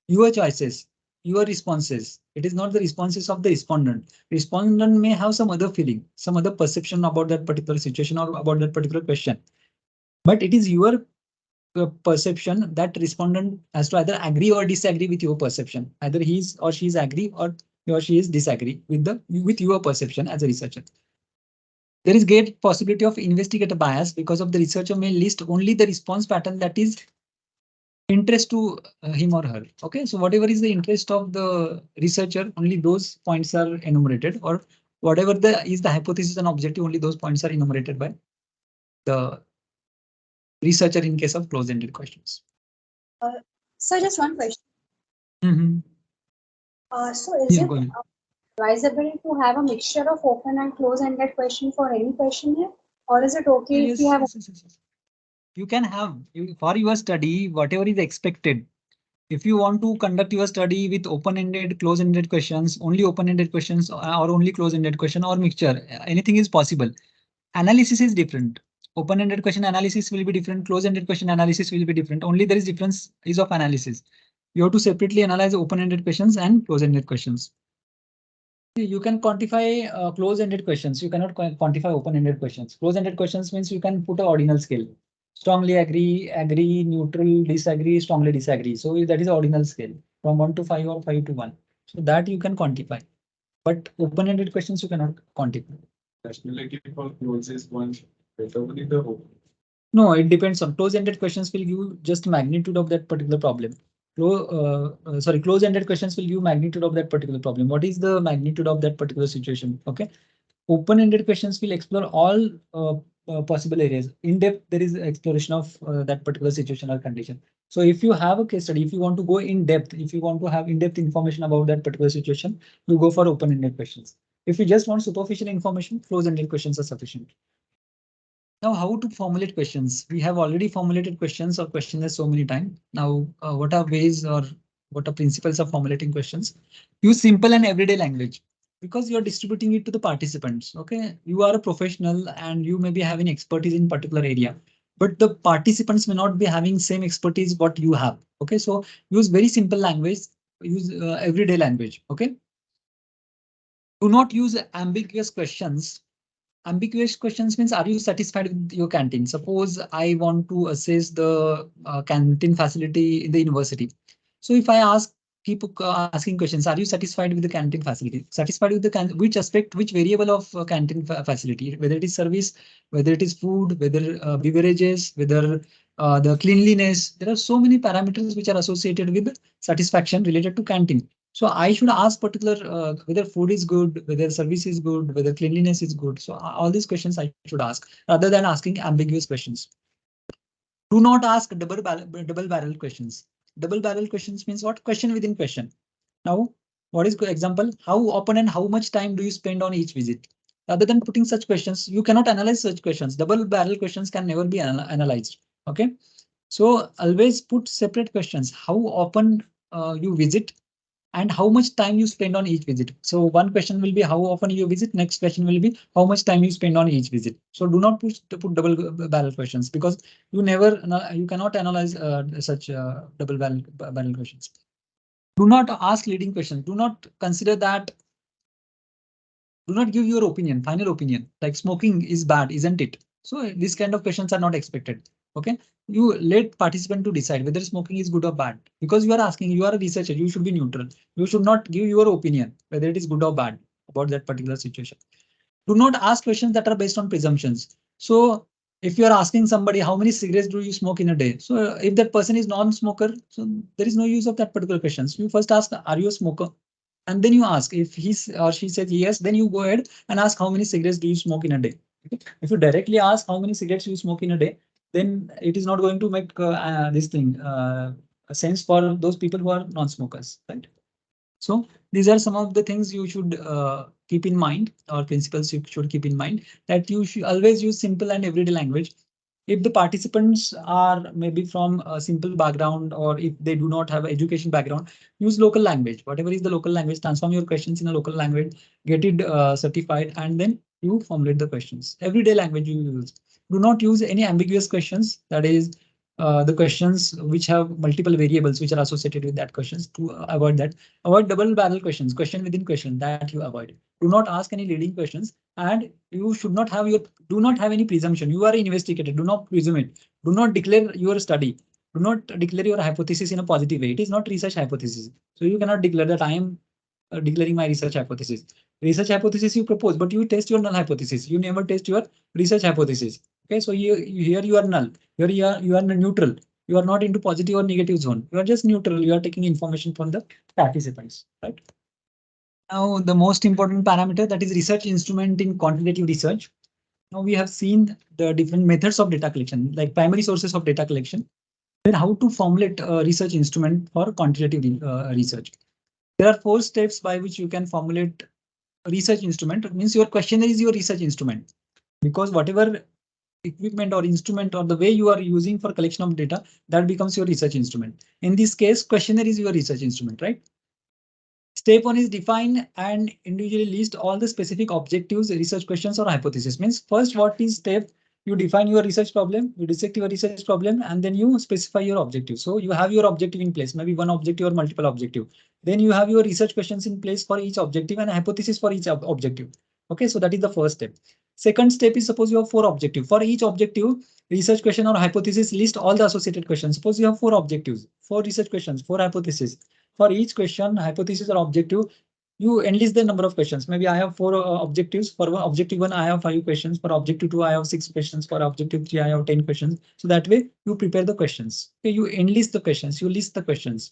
your choices, your responses. It is not the responses of the respondent. Respondent may have some other feeling, some other perception about that particular situation or about that particular question. But it is your perception that respondent has to either agree or disagree with your perception. Either he's or she's agree or he or she is disagree with your perception as a researcher. There is great possibility of investigator bias because of the researcher may list only the response pattern that is interest to him or her. Okay, so whatever is the interest of the researcher, only those points are enumerated, or whatever is the hypothesis and objective, only those points are enumerated by the researcher in case of close-ended questions. So just one question. So is Yeah, it advisable to have a mixture of open and close-ended question for any questionnaire, or is it okay if you have? Yes. You can have for your study whatever is expected. If you want to conduct your study with open-ended, close-ended questions, only open-ended questions, or only close-ended question, or mixture, anything is possible. Analysis is different. Open-ended question analysis will be different. Close-ended question analysis will be different. Only there is difference is of analysis. You have to separately analyze open-ended questions and close-ended questions. You can quantify close-ended questions. You cannot quantify open-ended questions. Close-ended questions means you can put an ordinal scale. Strongly agree, neutral, disagree, strongly disagree. So that is ordinal scale from 1 to 5 or 5 to 1. So that you can quantify. But open-ended questions you cannot quantify. No, it depends on close-ended questions will give just magnitude of that particular problem. close-ended questions will give magnitude of that particular problem. What is the magnitude of that particular situation? Okay. Open-ended questions will explore all possible areas. In depth, there is exploration of that particular situation or condition. So if you have a case study, if you want to go in depth, if you want to have in-depth information about that particular situation, you go for open-ended questions. If you just want superficial information, close-ended questions are sufficient. Now, how to formulate questions? We have already formulated questions or questionnaires so many times. Now, what are ways or what are principles of formulating questions? Use simple and everyday language because you're distributing it to the participants. Okay, you are a professional and you may be having expertise in particular area, but the participants may not be having same expertise what you have. Okay, so use very simple language. Use everyday language. Okay. Do not use ambiguous questions. Ambiguous questions means, are you satisfied with your canteen? Suppose I want to assess the canteen facility in the university. So if I ask, keep asking questions, are you satisfied with the canteen facility? Satisfied with the which aspect, which variable of canteen facility, whether it is service, whether it is food, whether beverages, whether the cleanliness. There are so many parameters which are associated with satisfaction related to canteen. So I should ask particular whether food is good, whether service is good, whether cleanliness is good. So all these questions I should ask rather than asking ambiguous questions. Do not ask double barrel questions. Double barrel questions means what? Question within question. Now, what is good example? How often and how much time do you spend on each visit? Rather than putting such questions, you cannot analyze such questions. Double barrel questions can never be analyzed. Okay. So always put separate questions. How often you visit and how much time you spend on each visit. So one question will be how often you visit. Next question will be how much time you spend on each visit. So do not put double barrel questions because you cannot analyze such double barrel questions. Do not ask leading questions. Do not consider that. Do not give your opinion, final opinion, like smoking is bad, isn't it? So these kind of questions are not expected. Okay, you let participant to decide whether smoking is good or bad because you are asking, you are a researcher, you should be neutral. You should not give your opinion whether it is good or bad about that particular situation. Do not ask questions that are based on presumptions. So if you are asking somebody how many cigarettes do you smoke in a day, so if that person is non-smoker, so there is no use of that particular questions. You first ask, are you a smoker? And then you ask if he or she says yes, then you go ahead and ask how many cigarettes do you smoke in a day. Okay? If you directly ask how many cigarettes you smoke in a day, then it is not going to make this thing a sense for those people who are non-smokers, right? So these are some of the things you should keep in mind, or principles you should keep in mind, that you should always use simple and everyday language. If the participants are maybe from a simple background or if they do not have education background, use local language. Whatever is the local language, transform your questions in a local language, get it certified, and then you formulate the questions. Everyday language you use. Do not use any ambiguous questions. That is the questions which have multiple variables which are associated with that questions. To avoid that, avoid double barrel questions, question within question, that you avoid. Do not ask any leading questions, and you should not have do not have any presumption. You are an investigator. Do not presume it. Do not declare your study. Do not declare your hypothesis in a positive way. It is not research hypothesis. So you cannot declare that I am declaring my research hypothesis. Research hypothesis you propose, but you test your null hypothesis. You never test your research hypothesis. Okay, so here you are null. Here you are neutral. You are not into positive or negative zone. You are just neutral. You are taking information from the participants, right? Now, the most important parameter, that is research instrument in quantitative research. Now we have seen the different methods of data collection, like primary sources of data collection. Then how to formulate a research instrument for quantitative research. There are 4 steps by which you can formulate a research instrument. It means your questionnaire is your research instrument, because whatever equipment or instrument or the way you are using for collection of data, that becomes your research instrument. In this case, questionnaire is your research instrument, right? Step 1 is define and individually list all the specific objectives, research questions or hypothesis. Means first, what is step? You define your research problem, you dissect your research problem, and then you specify your objective. So you have your objective in place, maybe one objective or multiple objective. Then you have your research questions in place for each objective and a hypothesis for each objective. Okay, so that is the first step. Second step is, suppose you have 4 objectives. For each objective, research question or hypothesis, list all the associated questions. Suppose you have 4 objectives, 4 research questions, 4 hypotheses. For each question, hypothesis or objective, you enlist the number of questions. Maybe I have 4 objectives. For objective 1, I have 5 questions. For objective 2, I have 6 questions. For objective 3, I have 10 questions. So that way you prepare the questions. Okay, you enlist the questions, you list the questions.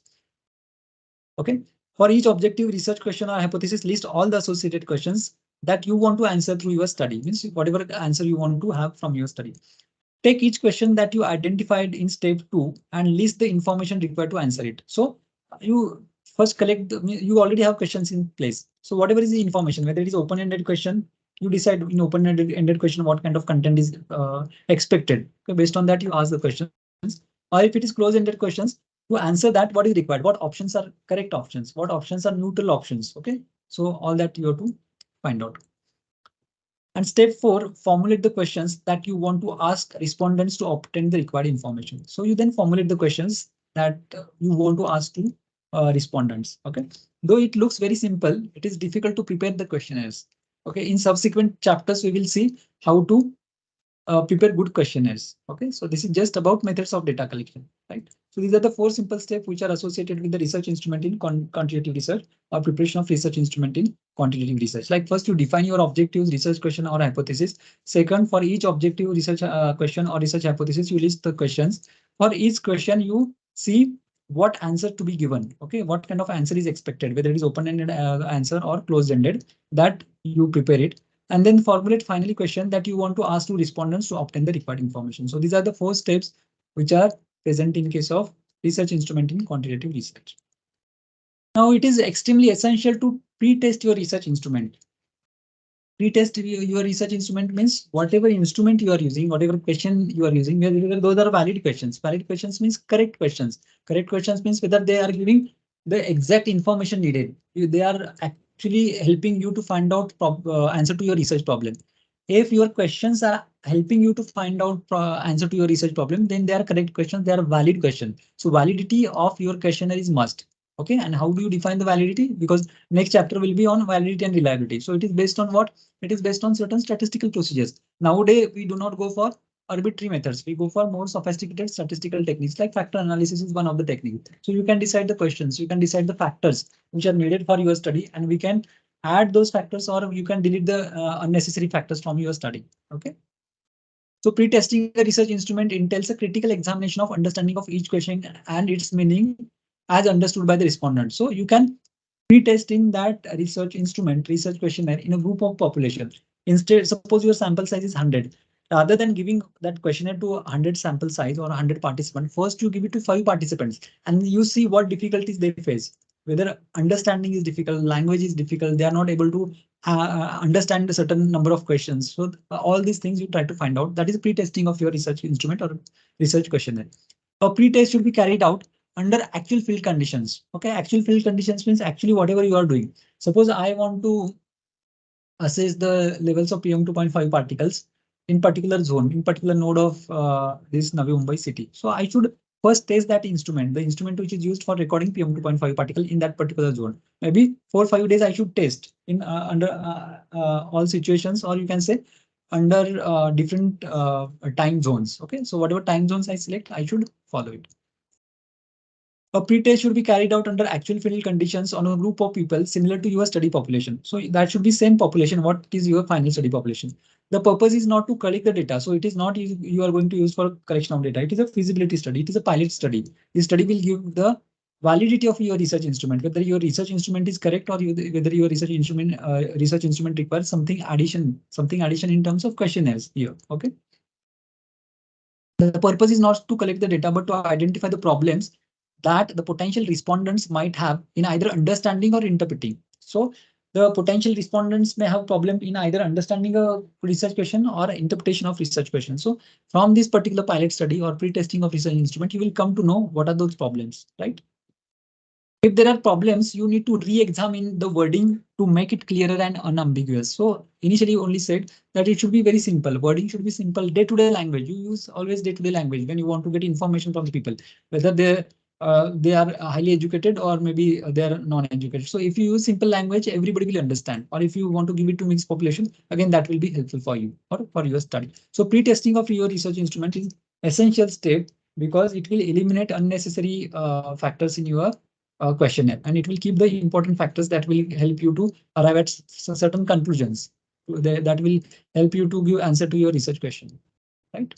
Okay. For each objective research question or hypothesis, list all the associated questions that you want to answer through your study. Means whatever answer you want to have from your study. Take each question that you identified in step 2 and list the information required to answer it. So you first collect, you already have questions in place. So whatever is the information, whether it is open-ended question, you decide in open-ended question what kind of content is expected. Okay, based on that, you ask the questions. Or if it is closed-ended questions, to answer that, what is required, what options are correct options, what options are neutral options. Okay, so all that you have to find out. And step 4, formulate the questions that you want to ask respondents to obtain the required information. So you then formulate the questions that you want to ask to respondents. Okay. Though it looks very simple, it is difficult to prepare the questionnaires. Okay. In subsequent chapters, we will see how to prepare good questionnaires. Okay, so this is just about methods of data collection, right? So these are the 4 simple steps which are associated with the research instrument in quantitative research or preparation of research instrument in quantitative research. Like first, you define your objectives, research question or hypothesis. Second, for each objective research question or research hypothesis, you list the questions. For each question, you see what answer to be given. Okay, what kind of answer is expected, whether it is open-ended answer or closed-ended, that you prepare it, and then formulate finally question that you want to ask to respondents to obtain the required information. So these are the 4 steps which are present in case of research instrument in quantitative research. Now it is extremely essential to pre-test your research instrument. Pre-test your research instrument means whatever instrument you are using, whatever question you are using, those are valid questions. Valid questions means correct questions. Correct questions means whether they are giving the exact information needed. They are actually helping you to find out answer to your research problem. If your questions are helping you to find out answer to your research problem, then they are correct questions. They are valid questions. So validity of your questionnaire is must. Okay, and how do you define the validity? Because next chapter will be on validity and reliability. So it is based on what? It is based on certain statistical procedures. Nowadays, we do not go for arbitrary methods. We go for more sophisticated statistical techniques, like factor analysis is one of the techniques. So you can decide the questions, you can decide the factors which are needed for your study, and we can add those factors or you can delete the unnecessary factors from your study. Okay. So pre-testing a research instrument entails a critical examination of understanding of each question and its meaning as understood by the respondent. So you can pre-test in that research instrument, research questionnaire in a group of population. Instead, suppose your sample size is 100. Rather than giving that questionnaire to 100 sample size or 100 participants, first you give it to 5 participants and you see what difficulties they face. Whether understanding is difficult, language is difficult, they are not able to understand a certain number of questions. So all these things you try to find out. That is pre-testing of your research instrument or research questionnaire. A pre-test should be carried out under actual field conditions. Okay, actual field conditions means actually whatever you are doing. Suppose I want to assess the levels of PM2.5 particles in particular zone, in particular node of this Navi Mumbai city. So I should first test that instrument, the instrument which is used for recording PM2.5 particle in that particular zone. Maybe 4 or 5 days I should test in under all situations, or you can say under different time zones. Okay, so whatever time zones I select, I should follow it. A pre-test should be carried out under actual field conditions on a group of people similar to your study population. So that should be same population. What is your final study population? The purpose is not to collect the data. So it is not you are going to use for collection of data. It is a feasibility study. It is a pilot study. This study will give the validity of your research instrument, whether your research instrument is correct or whether your research instrument requires something addition in terms of questionnaires here. Okay. The purpose is not to collect the data, but to identify the problems that the potential respondents might have in either understanding or interpreting. So the potential respondents may have problem in either understanding a research question or interpretation of research question. So from this particular pilot study or pre-testing of research instrument, you will come to know what are those problems, right? If there are problems, you need to re-examine the wording to make it clearer and unambiguous. So initially you only said that it should be very simple. Wording should be simple, day-to-day language. You use always day-to-day language when you want to get information from the people, whether they are highly educated or maybe they are non-educated. So if you use simple language, everybody will understand. Or if you want to give it to mixed population, again, that will be helpful for you or for your study. So pre-testing of your research instrument is essential step because it will eliminate unnecessary factors in your questionnaire, and it will keep the important factors that will help you to arrive at certain conclusions that will help you to give answer to your research question, right?